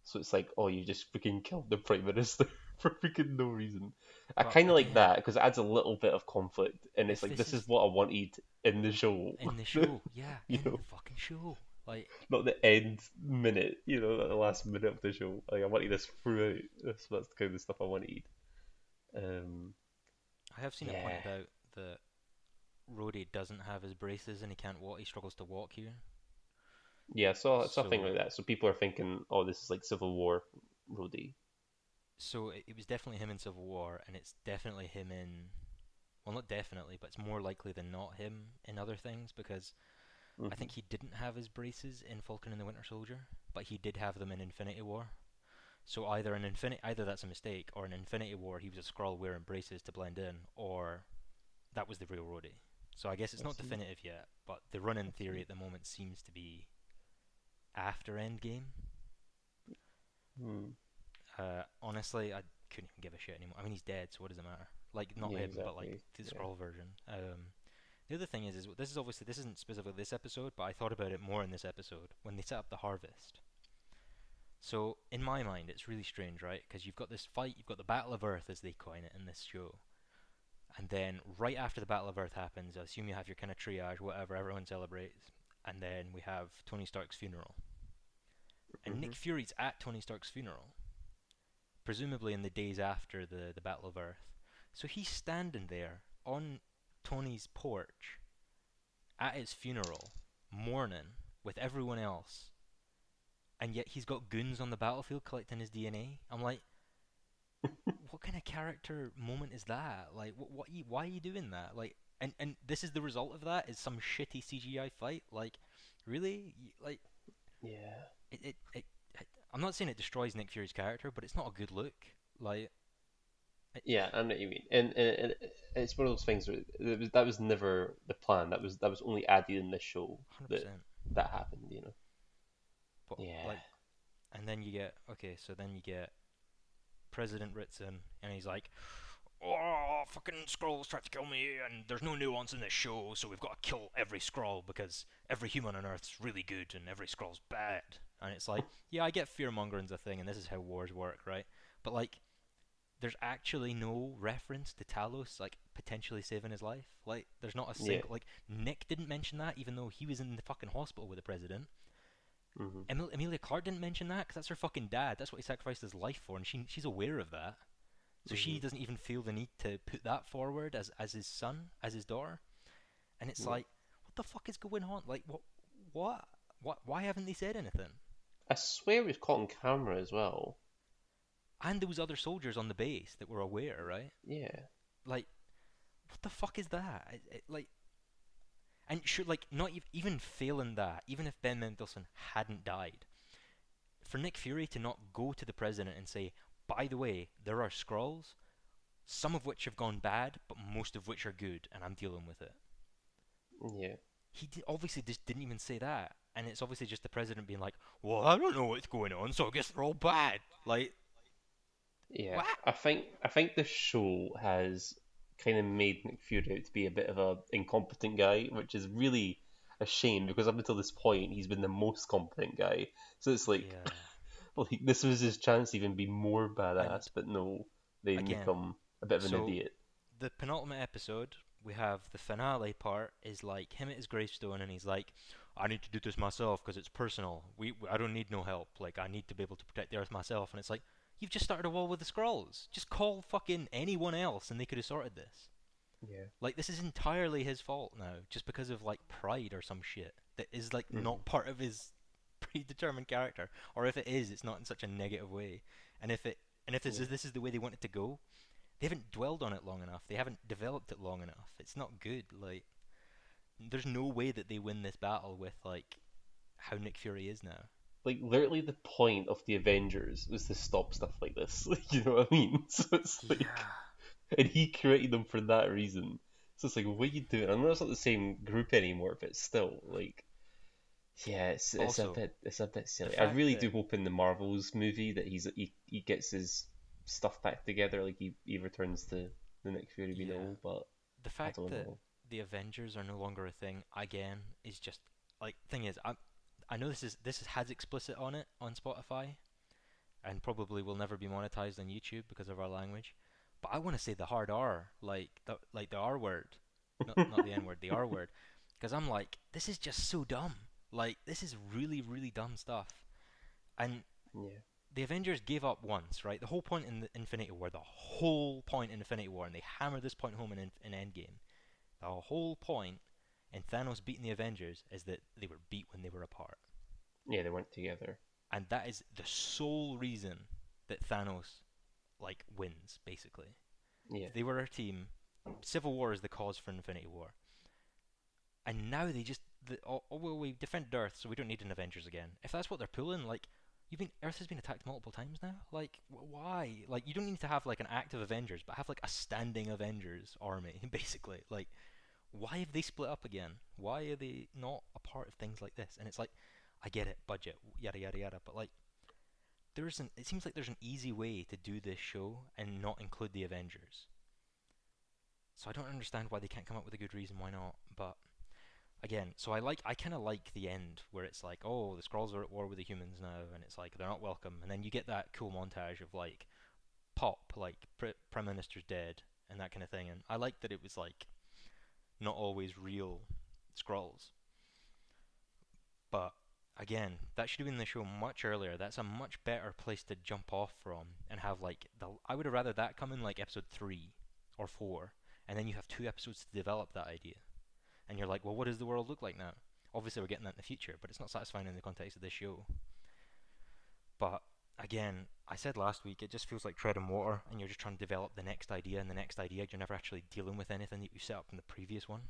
So it's like, oh, you just freaking killed the Prime Minister for freaking no reason. I But kind of like again, that because it adds a little bit of conflict, and it's if like this this is is what I wanted in the show. in the show, yeah, You in know, the fucking show, like not the end minute. You know, the last minute of the show. Like I wanted this throughout. That's the kind of stuff I wanted. Um, I have seen it yeah, pointed out that Rhodey doesn't have his braces and he can't walk. He struggles to walk here. yeah. So something like So, that. So people are thinking, oh, this is like Civil War, Rhodey. so it was definitely him in Civil War, and it's definitely him in. Well, not definitely, but it's more likely than not him in other things because I Hmm. think he didn't have his braces in Falcon and the Winter Soldier, but he did have them in Infinity War. So either that's a mistake, or in Infinity War he was a Skrull wearing braces to blend in, or that was the real Rhodey. So I guess it's I not see. definitive yet, but the running I theory see. at the moment seems to be after Endgame. Hmm. Honestly, I couldn't even give a shit anymore. I mean, he's dead, so what does it matter? Like, not Yeah, him, but like exactly. the Yeah. Skrull version. The other thing is this is obviously this isn't specifically this episode, but I thought about it more in this episode when they set up the harvest. So in my mind, it's really strange, right? Because you've got this fight, you've got the Battle of Earth as they coin it in this show, and then right after the Battle of Earth happens, I assume you have your kind of triage, whatever, everyone celebrates, and then we have Tony Stark's funeral, and Hmm. Nick Fury's at Tony Stark's funeral, presumably in the days after the Battle of Earth. So he's standing there on Tony's porch at his funeral, mourning with everyone else, and yet he's got goons on the battlefield collecting his DNA. I'm like, what kind of character moment is that? Like, why are you doing that? Like, and this is the result of that is some shitty CGI fight. Like, really? Like, Yeah. it I'm not saying it destroys Nick Fury's character, but it's not a good look. Like, it, Yeah, I know what you mean, and it's one of those things where that was never the plan. That was only added in this show that 100%. that happened. But Yeah. like, and then you get okay, so then you get President Ritson, and he's like, "Oh, fucking Skrulls tried to kill me, and there's no nuance in this show, so we've got to kill every Skrull because every human on Earth's really good and every Skrull's bad." And it's like, yeah, I get fear mongering's a thing, and this is how wars work, right? But like, there's actually no reference to Talos like potentially saving his life. Like, there's not a Yeah. single like Nick didn't mention that, even though he was in the fucking hospital with the president. Hmm. Emilia Clarke didn't mention that because that's her fucking dad. That's what he sacrificed his life for, and she's aware of that. So she Hmm. doesn't even feel the need to put that forward as his son, as his daughter. And it's Yeah. like, what the fuck is going on? Like, what? Why haven't they said anything? I swear it was caught on camera as well. And there was other soldiers on the base that were aware, right? Yeah. Like, what the fuck is that? Like, and sure, like, not even failing that, even if Ben Mendelsohn hadn't died, for Nick Fury to not go to the president and say, by the way, there are Skrulls, some of which have gone bad, but most of which are good, and I'm dealing with it. Yeah. Obviously just didn't even say that, and it's obviously just the president being like, "Well, I don't know what's going on, so I guess they're all bad." Like, Yeah. what? I think the show has kind of made Nick Fury out to be a bit of a incompetent guy, which is really a shame because up until this point he's been the most competent guy. So it's Yeah, like this was his chance to even be more and badass, but no, they make again, him a bit of an so idiot. the penultimate episode, we have the finale part is like him at his gravestone, and he's like, "I need to do this myself because it's personal. I don't need no help. Like, I need to be able to protect the Earth myself." And it's like, you've just started a war with the Skrulls. Just call fucking anyone else, and they could have sorted this. Yeah. Like, this is entirely his fault now, just because of like pride or some shit that is like Hmm. not part of his predetermined character, or if it is, it's not in such a negative way. And if it and if Yeah. this is the way they want it to go, they haven't dwelled on it long enough. They haven't developed it long enough. It's not good. Like, there's no way that they win this battle with like how Nick Fury is now. Like literally the point of the Avengers was to stop stuff like this. You know what I mean? So it's like, Yeah. and he created them for that reason. So it's like, what are you doing? I know it's not the same group anymore, but still, like, yeah, it's a Also, bit the silly. I fact really that do hope in the Marvels movie that he gets his stuff back together, like he returns to the Nick Fury we yeah, know, but the I fact don't that know. the Avengers are no longer a thing again is just like thing is I know has explicit on it on Spotify and probably will never be monetized on YouTube because of our language. But I want to say the hard R, like the R word, not the N word, the R word, because I'm like, this is just so dumb. Like, this is really dumb stuff. And Yeah. the Avengers gave up once, right? The whole point in the Infinity War, the whole point in Infinity War, and they hammered this point home in Endgame. The whole point in Thanos beating the Avengers is that they were beat when they were apart. Yeah, they weren't together. And that is the sole reason that Thanos like wins basically. Yeah. If they were a team, Civil War is the cause for Infinity War, and now they just oh well, we defended Earth, so we don't need an Avengers again. If that's what they're pulling, like, Earth has been attacked multiple times now. Like, why? Like, you don't need to have like an active Avengers, but have like a standing Avengers army basically. Like, why have they split up again? Why are they not a part of things like this? And it's like, I get it, budget, yada yada yada, but like it seems like there's an easy way to do this show and not include the Avengers. So I don't understand why they can't come up with a good reason why not. But again, I kind of like the end where it's like, oh, the Skrulls are at war with the humans now, and it's like they're not welcome, and then you get that cool montage of like pop, like Prime Minister's dead and that kind of thing, and I like that it was like not always real Skrulls, but again, that should have been the show much earlier. That's a much better place to jump off from and have like I would have rather that come in like episode 3 or 4, and then you have 2 episodes to develop that idea. And you're like, well, what does the world look like now? Obviously, we're getting that in the future, but it's not satisfying in the context of this show. But again, I said last week, it just feels like treading water, and you're just trying to develop the next idea and the next idea. You're never actually dealing with anything that you set up in the previous one.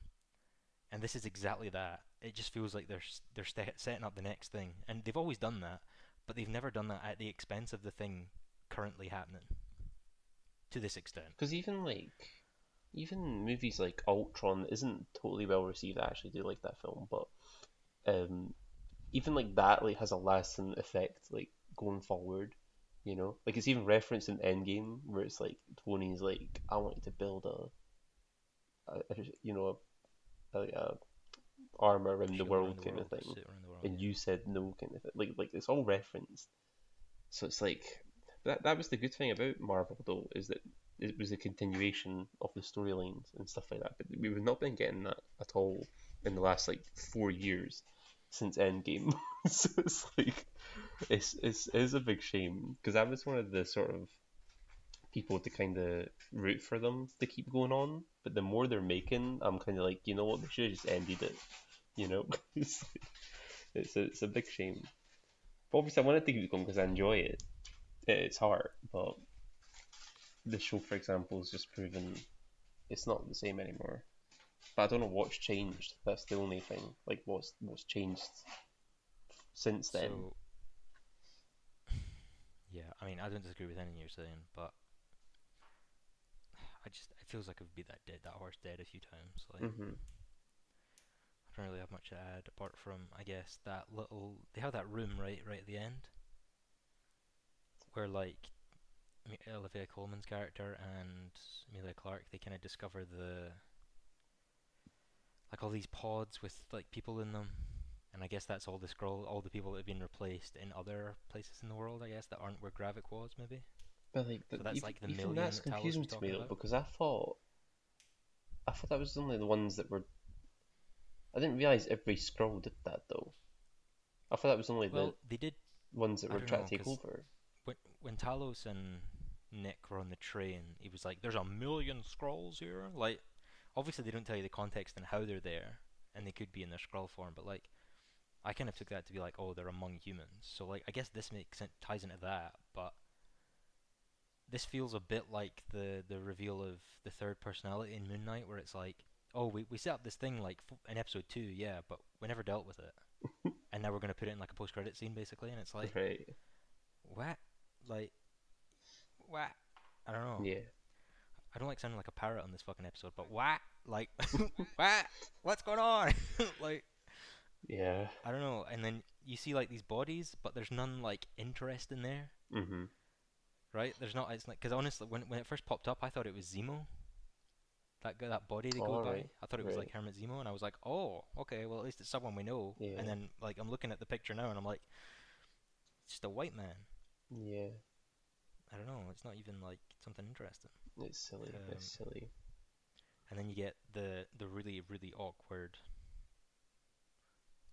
And this is exactly that. It just feels like they're setting up the next thing, and they've always done that, but they've never done that at the expense of the thing currently happening to this extent. Because even movies like Ultron isn't totally well received. I actually do like that film, but um, even like that like has a lasting effect like going forward. Like it's even referenced in Endgame where it's like Tony's like, I want you to build a armor around the Shield around world the kind of world, thing, suit around the world, and yeah. you said no kind of thing. Like it's all referenced. So it's like that was the good thing about Marvel though, is that it was a continuation of the storylines and stuff like that. But we've not been getting that at all in the last like 4 years since Endgame. So it's like it's a big shame because I was one of the sort of people to kind of root for them to keep going on. But the more they're making, I'm kind of like, you know what, they should have just ended it. You know, it's a big shame. But obviously, I wanted to keep going because I enjoy it. It's hard, but the show, for example, is just proven it's not the same anymore. But I don't know what's changed. That's the only thing. Like what's changed since then. So, yeah, I mean, I don't disagree with anything you're saying, but it feels like I've beat that horse dead a few times. Like, Hmm. I don't really have much to add apart from, I guess, they have that room right at the end where like Olivia Colman's character and Amelia Clark, they kind of discover all these pods with like people in them, and I guess that's all all the people that have been replaced in other places in the world, I guess, that aren't where Gravik was, maybe. But like, So that's like the even million that's that Talos confusing was to me talking though about. because I thought that was only the ones that were. I didn't realize every scroll did that though. I thought that was only the Well, they did. ones that I were don't trying know, to take because over. when Talos and Nick were on the train, he was like, "There's a million scrolls here." Like, obviously they don't tell you the context and how they're there, and they could be in their scroll form, but like, I kind of took that to be like, oh, they're among humans. So like, I guess this ties into that, but this feels a bit like the reveal of the third personality in Moon Knight, where it's like, oh, we set up this thing like in episode 2, yeah, but we never dealt with it, and now we're gonna put it in like a post-credit scene basically, and it's like, Right. what, like, what? I don't know. Yeah. I don't like sounding like a parrot on this fucking episode, but what? Like, what? What's going on? Like, Yeah. I don't know. And then you see like these bodies, but there's none like interest in there, Mhm. right? There's not. It's like because honestly, when it first popped up, I thought it was Zemo. That body they go All by. right. I thought it was like Right. Hermit Zemo, and I was like, oh, okay. Well, at least it's someone we know. And Yeah. then like I'm looking at the picture now, and I'm like, it's just a white man. Yeah. I don't know. It's not even like something interesting. It's silly. It's Um, silly. and then you get the really awkward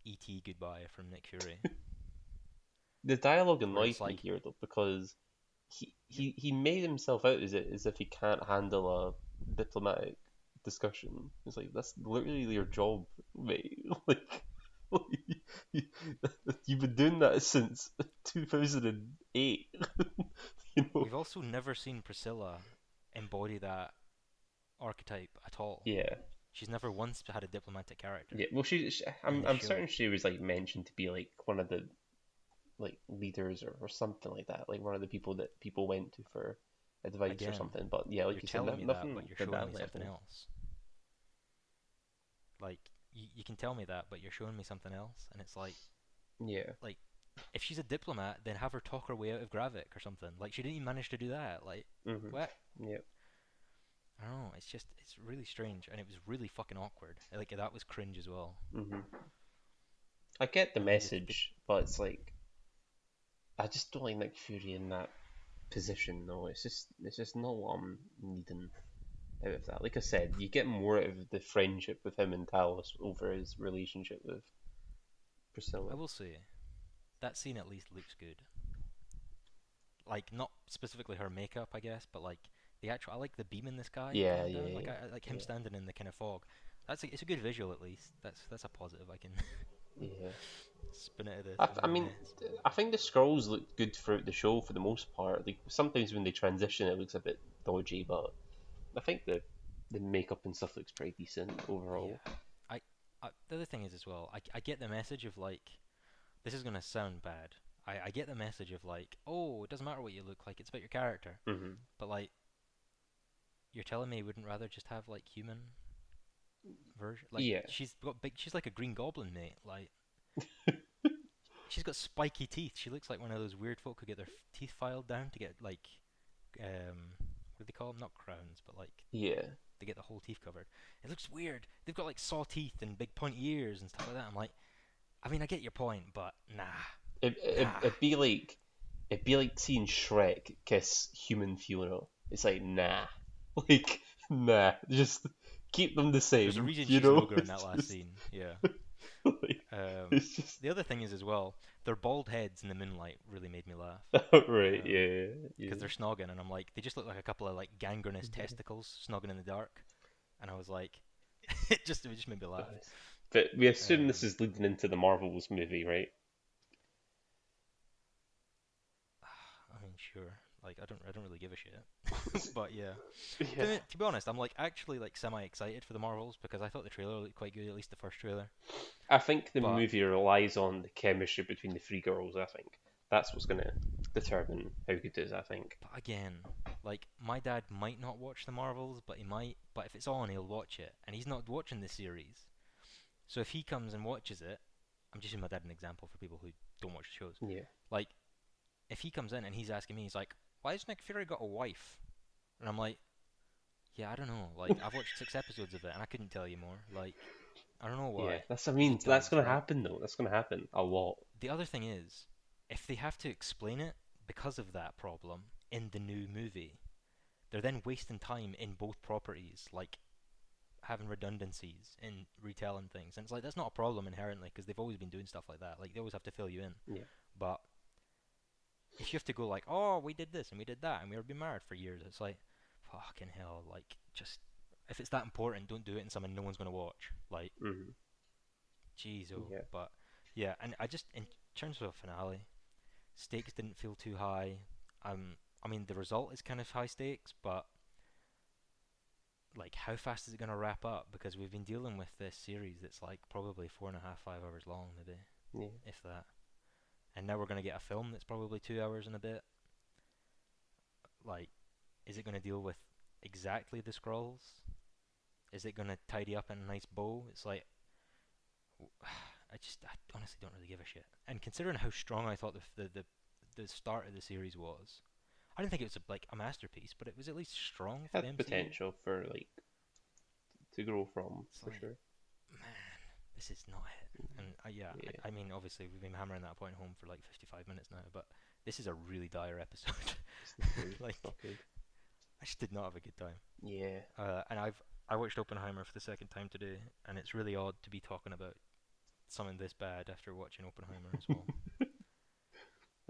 ET goodbye from Nick Fury, The dialogue where annoys it's me like, here though because he you, he he made himself out as if he can't handle a diplomatic discussion. It's like that's literally your job, mate. Like you, you've been doing that since 2008. You know? we've also never seen Priscilla embody that archetype at all. Yeah, She's never once had a diplomatic yeah. character Well, in this I'm certain show. she was like mentioned to be like one of the like leaders or something like that, like one of the people that people went to for advice or Again, something. But yeah, like you're you said, telling me that, nothing but you're to showing that me something level. else. Like, you can tell me that, but you're showing me something else, and it's like, Yeah. Like, if she's a diplomat, then have her talk her way out of Gravik or something. Like, she didn't even manage to do that. Like, Mhm. what? Yep. I don't know. It's really strange, and it was really fucking awkward. Like, that was cringe as well. Mhm. I get the And they message, but it's like I just don't like Nick Fury in that position. No, it's just not what I'm needing out of that. Like I said, you get more out of the friendship with him and Talos over his relationship with I Priscilla. will say that scene at least looks good. Like, not specifically her makeup, I guess, but like the actual. I like the beam in the sky Yeah, coming down. yeah, I like him yeah, standing in the kind of fog. It's a good visual at least. That's a positive. I can yeah. spin it of I, the I whole mean, mess. I think the scrolls look good throughout the show for the most part. Like sometimes when they transition, it looks a bit dodgy, but I think the makeup and stuff looks pretty decent overall. Yeah. I, the other thing is as well. I get the message of like this is gonna sound bad. I get the message of like, oh, it doesn't matter what you look like. It's about your character. Hmm. But like, you're telling me you wouldn't rather just have like human version? Like Yeah, she's got big. She's like a Green Goblin, mate. Like she's got spiky teeth. She looks like one of those weird folk who get their teeth filed down to get like what do they call them? Not crowns, but like yeah. they get the whole teeth covered. It looks weird. They've got like saw teeth and big pointy ears and stuff like that. I'm like, I mean, I get your point, but nah, It, it, nah. it'd be like it'd be like seeing Shrek kiss human funeral. It's like nah, like nah. Just keep them the There's a same. reason You she's an know, ogre in that it's last just scene. Yeah. like it's just The other thing is as well, their bald heads in the moonlight really made me laugh. right. Um, Yeah, because yeah. they're snogging, and I'm like, they just look like a couple of like gangrenous testicles snogging in the dark, and I was like, it just made me laugh. Nice. But we assume this Um, is leading into the Marvels movie, right? I mean, sure, like I don't really give a shit, but yeah. Yeah. To be honest, I'm like actually like semi excited for the Marvels because I thought the trailer looked quite good, at least the first trailer. I think the But movie relies on the chemistry between the three girls. I think that's what's going to determine how good it is. I think. but again, like my dad might not watch the Marvels, but he might. But if it's on, he'll watch it, and he's not watching the series. So if he comes and watches it, I'm just using my dad an example for people who don't watch the shows. Yeah. Like if he comes in and he's asking me, he's like, "Why has Nick Fury got a wife?" And I'm like, "Yeah, I don't know. Like I've watched 6 episodes of it, and I couldn't tell you more. Like I don't know Yeah. why. That's. I He mean, just that's does, going to right?" happen though. That's going to happen a lot. The other thing is, if they have to explain it because of that problem in the new movie, they're then wasting time in both properties, like having redundancies in retelling things. And it's like that's not a problem inherently because they've always been doing stuff like that. Like they always have to fill you in. Yeah. But if you have to go like, oh, we did this and we did that and we've been married for years, it's like, fucking hell, like just if it's that important, don't do it in something no one's gonna watch. Like, Hmm. jeez, oh, Yeah. but yeah, and I just in terms of a finale, stakes didn't feel too high. I mean the result is kind of high stakes, but like how fast is it gonna wrap up? Because we've been dealing with this series that's like probably 4.5, 5 hours long, maybe Yeah. if that. And now we're gonna get a film that's probably 2 hours and a bit. Like, is it gonna deal with exactly the scrolls? Is it gonna tidy up in a nice bow? It's like I honestly don't really give a shit. And considering how strong I thought the start of the series was, I didn't think it was like a masterpiece, but it was at least strong for the Had MCU. potential for like to grow from It's for like, sure. man, this is not it. And yeah, Yeah. I mean, obviously we've been hammering that point home for like 55 minutes now, but this is a really dire episode. It's not good. Like, It's not good. I just did not have a good time. Yeah. And I watched Oppenheimer for the second time today, and it's really odd to be talking about something this bad after watching Oppenheimer as well.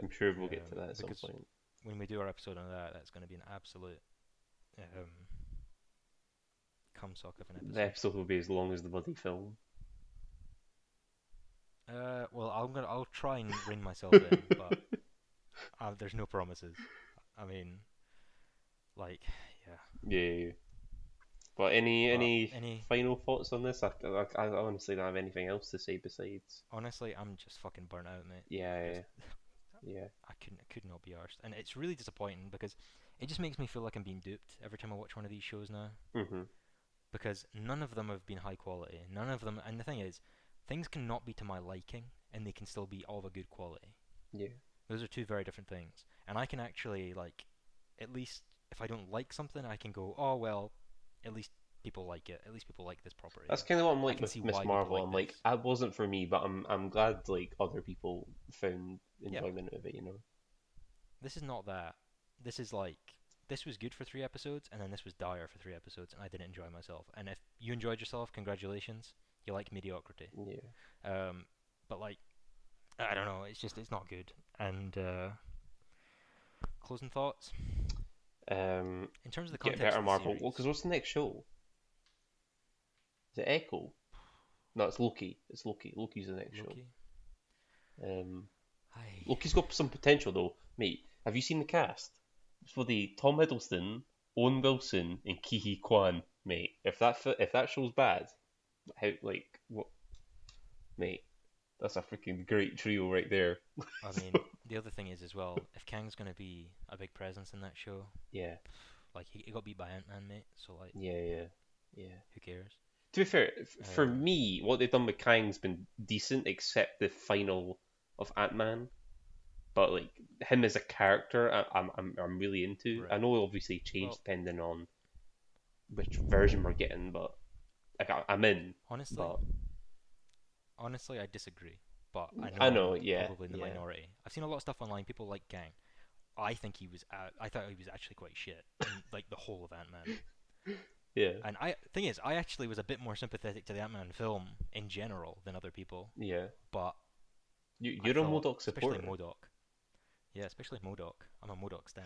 I'm sure we'll get to that at some Because point. when we do our episode on that, that's going to be an absolute um, cum sock of an The episode. episode will be as long as the bloody film. Well, I'll try and rein myself in, but there's no promises. I mean, like, yeah. Yeah. But any But any any final thoughts on this? I honestly don't have anything else to say besides. honestly, I'm just fucking burnt out, mate. Yeah. Just Yeah. I could not be arsed, and it's really disappointing because it just makes me feel like I'm being duped every time I watch one of these shows now. Yeah. Mhm. Because none of them have been high quality. None of them, and the thing is, things cannot be to my liking and they can still be all of a good quality. Yeah. Those are two very different things. And I can actually like, at least if I don't like something, I can go, oh well, at least people like it. At least people like this That's property. kind of what I'm I like can with see Miss why people Marvel. like I'm like, this. it wasn't for me, but I'm glad like other people found Yeah, enjoyment of it. this is not that. This is like, this was good for 3 episodes, and then this was dire for 3 episodes, and I didn't enjoy myself. And if you enjoyed yourself, congratulations. You like mediocrity. Yeah. Um, but like, I don't know. It's just it's not good. And closing thoughts in terms of the Get context better of the Marvel. Well, because series. what's the next show? Is it Echo? No, it's Loki. It's Loki. Loki's the next show. Loki. Um, Hi. Loki's got some potential though, mate. Have you seen the cast? It's for the Tom Hiddleston, Owen Wilson, and Ki Kwan, mate. If that show's bad, how like what, mate? That's a freaking great trio right there. I So, mean, the other thing is as well, if Kang's gonna be a big presence in that show, yeah, like he got beat by Ant Man, mate. So like, yeah. Yeah. who cares? To be fair, for Um, me, what they've done with Kang's been decent, except the final of Ant Man. But like him as a character, I'm really into. I right. know obviously changed Well, depending on which version we're getting, but like I'm in. honestly, But honestly, I disagree. But I I know know, I'm yeah, probably in the yeah, minority. I've seen a lot of stuff online. People like Kang. I think he was. I thought he was actually quite shit in like the whole of Ant Man. yeah, And I thing is, I actually was a bit more sympathetic to the Ant Man film in general than other people. yeah. But I You're a thought, Modok especially supporter. Modoc. Yeah, especially Modoc. I'm a Modoc stan.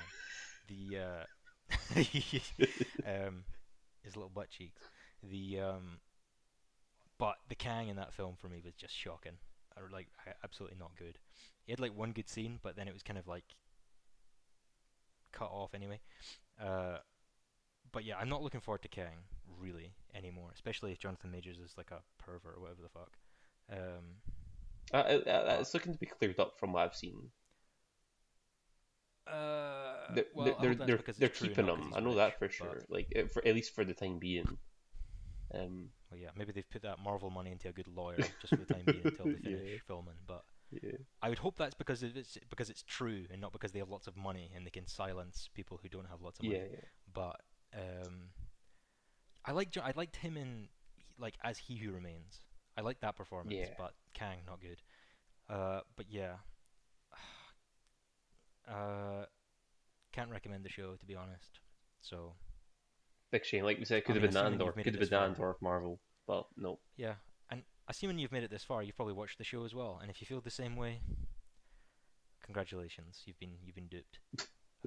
The his little butt cheeks. The but the Kang in that film for me was just shocking. Or like absolutely not good. He had like one good scene, but then it was kind of like cut off anyway. Uh, but yeah, I'm not looking forward to Kang really anymore, especially if Jonathan Majors is like a pervert or whatever the fuck. Um, but It's looking to be cleared up from what I've seen. well, I hope that's because They're it's true and keeping not because him. he's I know rich. that for But sure. Like for at least for the time being. Um, well, yeah, maybe they've put that Marvel money into a good lawyer just for the time being until they finish yeah, filming. But yeah, I would hope that's because it's true and not because they have lots of money and they can silence people who don't have lots of yeah, money. yeah, But I liked him in like as He Who Remains. I liked that performance, yeah. but Kang not good. But yeah, uh, can't recommend the show to be honest. So Big shame. Like we said, I could have mean, been assuming Andor. you've made Could it have this been far, Andor of Marvel, but no. yeah, and assuming you've made it this far, you've probably watched the show as well. And if you feel the same way, congratulations, you've been duped.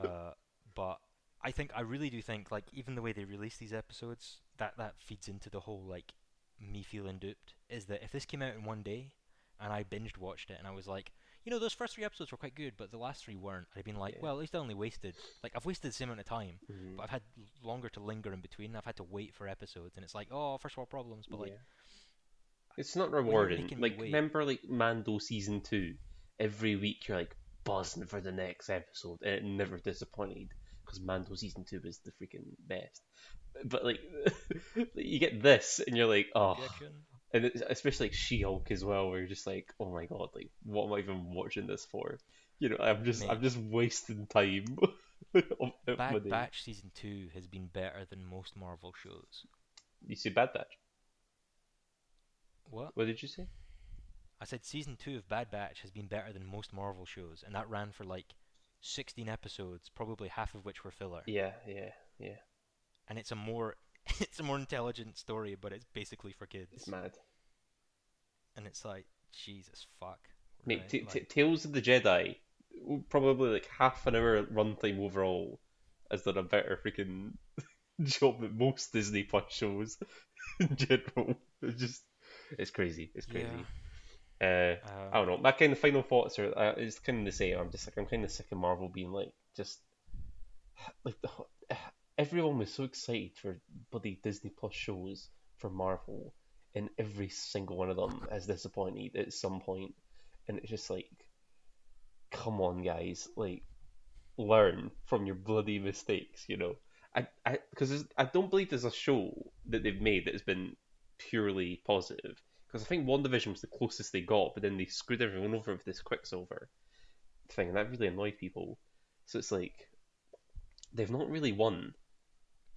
Uh, but I really do think like even the way they release these episodes, that feeds into the whole like me feeling duped. Is that if this came out in one day and I binged watched it and I was like, those first 3 episodes were quite good, but the last three weren't. I'd been like, Yeah. well, at least I only wasted like I've wasted the same amount of time, Hmm. but I've had longer to linger in between. I've had to wait for episodes, and it's like, oh, first world problems. But like Yeah. It's not when you're rewarding. making me Like wait, remember like Mando season 2? Every week you're like buzzing for the next episode and it never disappointed because Mando season 2 was the freaking best. But like you get this and you're like, oh, objection, and especially like She-Hulk as well, where you're just like, oh my god, like what am I even watching this for? I'm mate. just wasting time of my Bad day. Batch season 2 has been better than most Marvel shows. You say Bad Batch? What? What did you say? I said season 2 of Bad Batch has been better than most Marvel shows, and that ran for like 16 episodes, probably half of which were filler. Yeah, yeah, yeah. And it's a more it's a more intelligent story, but it's basically for It's kids. mad. And it's like, Jesus fuck, Mate, right? Like, Tales of the Jedi, probably like half an hour runtime overall, has done a better freaking job than most Disney Plus shows in general. It's crazy. It's yeah. crazy. Uh, I don't know. My kind of final thoughts are it's kind of the same. I'm kind of sick of Marvel being like just like everyone was so excited for bloody Disney Plus shows for Marvel, and every single one of them has disappointed at some point, and it's just like, come on, guys, like learn from your bloody mistakes, you know. Because I don't believe there's a show that they've made that has been purely positive. Because I think WandaVision was the closest they got, but then they screwed everyone over with this Quicksilver thing, and that really annoyed people. So it's like they've not really won,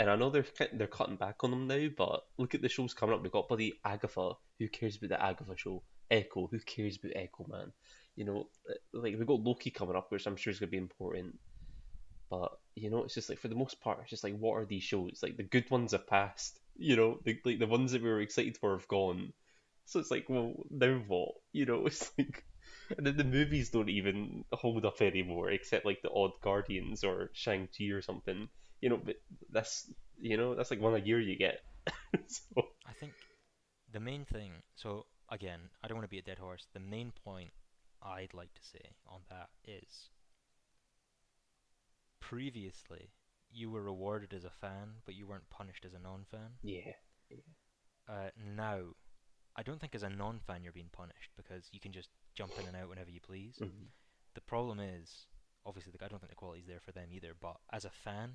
and I know they're cutting back on them now. But look at the shows coming up. We've got bloody Agatha. Who cares about the Agatha show? Echo. Who cares about Echo, man? You know, like we've got Loki coming up, which I'm sure is going to be important. But it's just like for the most part, it's just like what are these shows? Like the good ones have passed. Like the ones that we were excited for have gone. So it's like, well, now what? It's like, and then the movies don't even hold up anymore, except like the odd Guardians or Shang-Chi or something. But that's that's like one a year you get. So I think the main thing. So again, I don't want to be a dead horse. The main point I'd like to say on that is previously you were rewarded as a fan, but you weren't punished as a non-fan. yeah, yeah, Now, I don't think as a non-fan you're being punished because you can just jump in and out whenever you please. hmm, The problem is, obviously, I don't think the quality's there for them either. But as a fan,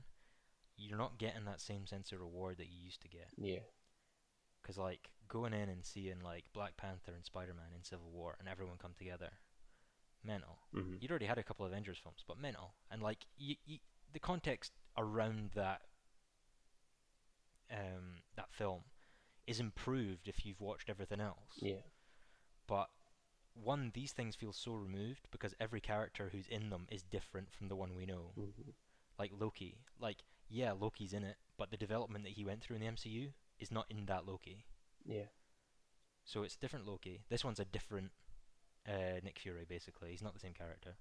you're not getting that same sense of reward that you used to get. yeah, Because like going in and seeing like Black Panther and Spider-Man in Civil War and everyone come together, mental. hmm, You'd already had a couple of Avengers films, but mental. And like the context around that film is improved if you've watched everything else. yeah, But one, these things feel so removed because every character who's in them is different from the one we know. hmm, Like Loki, like yeah, Loki's in it, but the development that he went through in the MCU is not in that Loki. yeah, So it's different Loki. This one's a different Nick Fury, basically. He's not the same character.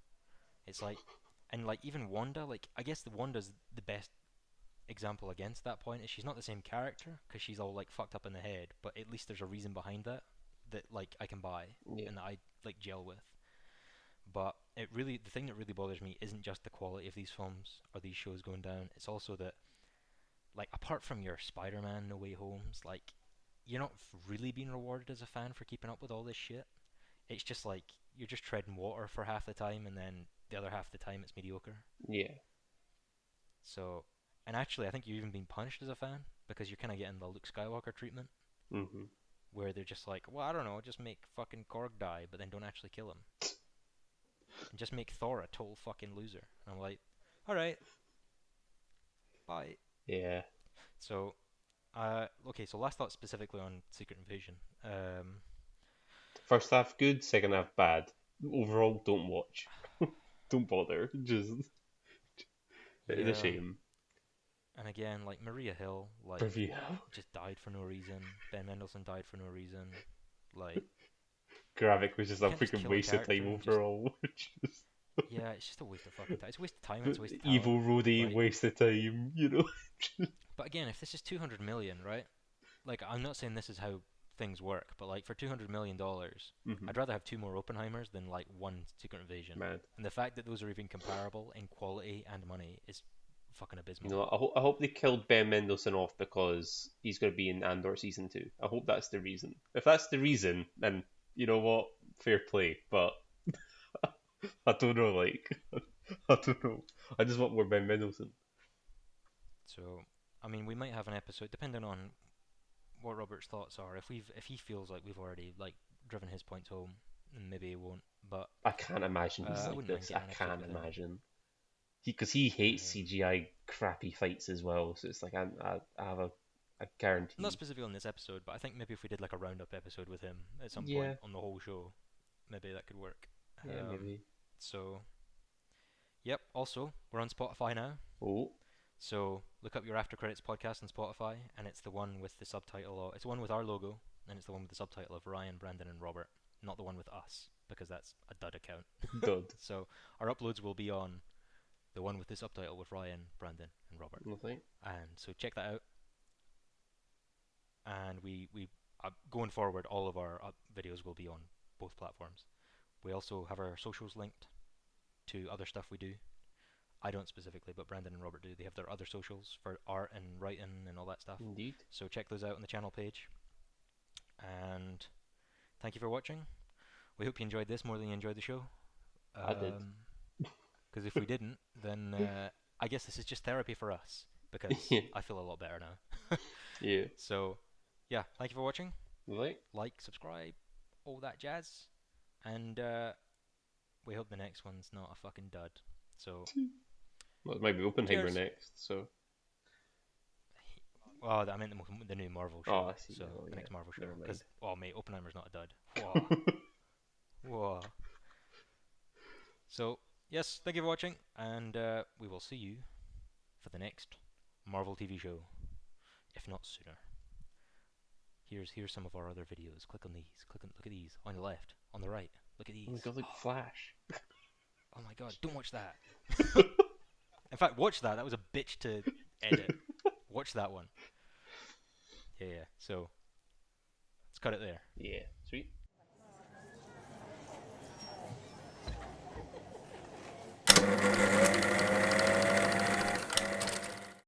It's like, and like even Wanda, like I guess the Wanda's the best example against that point is she's not the same character because she's all like fucked up in the head, but at least there's a reason behind that like I can buy yeah, and that I like gel with. But the thing that really bothers me isn't just the quality of these films or these shows going down. It's also that like apart from your Spider-Man No Way Homes, like you're not really being rewarded as a fan for keeping up with all this shit. It's just like you're just treading water for half the time, and then the other half of the time it's mediocre. yeah, So, and actually, I think you're even being punished as a fan because you're kind of getting the Luke Skywalker treatment, hmm, where they're just like, well, I don't know, just make fucking Korg die, but then don't actually kill him, and just make Thor a total fucking loser. And I'm like, all right, bye. yeah. So, okay, so last thought specifically on Secret Invasion. First half good, second half bad. Overall, don't watch. Don't bother. Just it's a Yeah, shame. and again, like Maria Hill, like Review. just died for no reason. Ben Mendelsohn died for no reason. Like Gravik was just you a can't just freaking kill a waste of character time and just overall. Just yeah, it's just a waste of fucking time. It's a waste of time and it's a waste of talent. evil roadie, Like, waste of time. but again, if this is 200 million, right? Like, I'm not saying this is how things work, but like for 200 million dollars, Hmm. I'd rather have two more Oppenheimers than like one Secret Invasion. Man, And the fact that those are even comparable in quality and money is fucking abysmal. I hope they killed Ben Mendelsohn off because he's going to be in Andor season 2. I hope that's the reason. If that's the reason, then you know what, fair play. But I don't know, like I don't know. I just want more Ben Mendelsohn. So, I mean, we might have an episode depending on what Robert's thoughts are. If he feels like we've already like driven his points home, then maybe he won't. But I can't imagine he's I like wouldn't mind this. I getting an episode can't with him. imagine. Because he hates Um, CGI crappy fights as well. So it's like I have a Not guarantee. specifically on this episode, but I think maybe if we did like a roundup episode with him at some point Yeah, on the whole show, maybe that could work. yeah, maybe. So, yep. Also, we're on Spotify now. Oh, So look up your After Credits podcast on Spotify, and it's the one with the subtitle. It's the one with our logo, and it's the one with the subtitle of Ryan, Brandon, and Robert, not the one with us, because that's a dud account. dud. So our uploads will be on the one with the subtitle with Ryan, Brandon, and Robert. Nothing. And so check that out. And we going forward, all of our videos will be on both platforms. We also have our socials linked to other stuff we do. I don't specifically, but Brandon and Robert do. They have their other socials for art and writing and all that stuff. Indeed. So check those out on the channel page. And thank you for watching. We hope you enjoyed this more than you enjoyed the show. I did. Because if we didn't, then I guess this is just therapy for us. Because Yeah. I feel a lot better now. Yeah. So, yeah, thank you for watching. Right? like, subscribe, all that jazz, and we hope the next one's not a fucking dud. So, Well, it might be Oppenheimer cheers. next, so. Oh, I meant the new Marvel Oh, show. I see. So Oh, the yeah. next Marvel show, Never mind. because oh mate, Oppenheimer's not a dud. Whoa, whoa. So yes, thank you for watching, and we will see you for the next Marvel TV show, if not sooner. Here's some of our other videos. Click on these. Look at these on the left, on the right. Look at Oh my these. god, like Flash. Oh my god, don't watch that. In fact, watch that. That was a bitch to edit. Watch that one. Yeah, yeah. So let's cut it there. Yeah, sweet.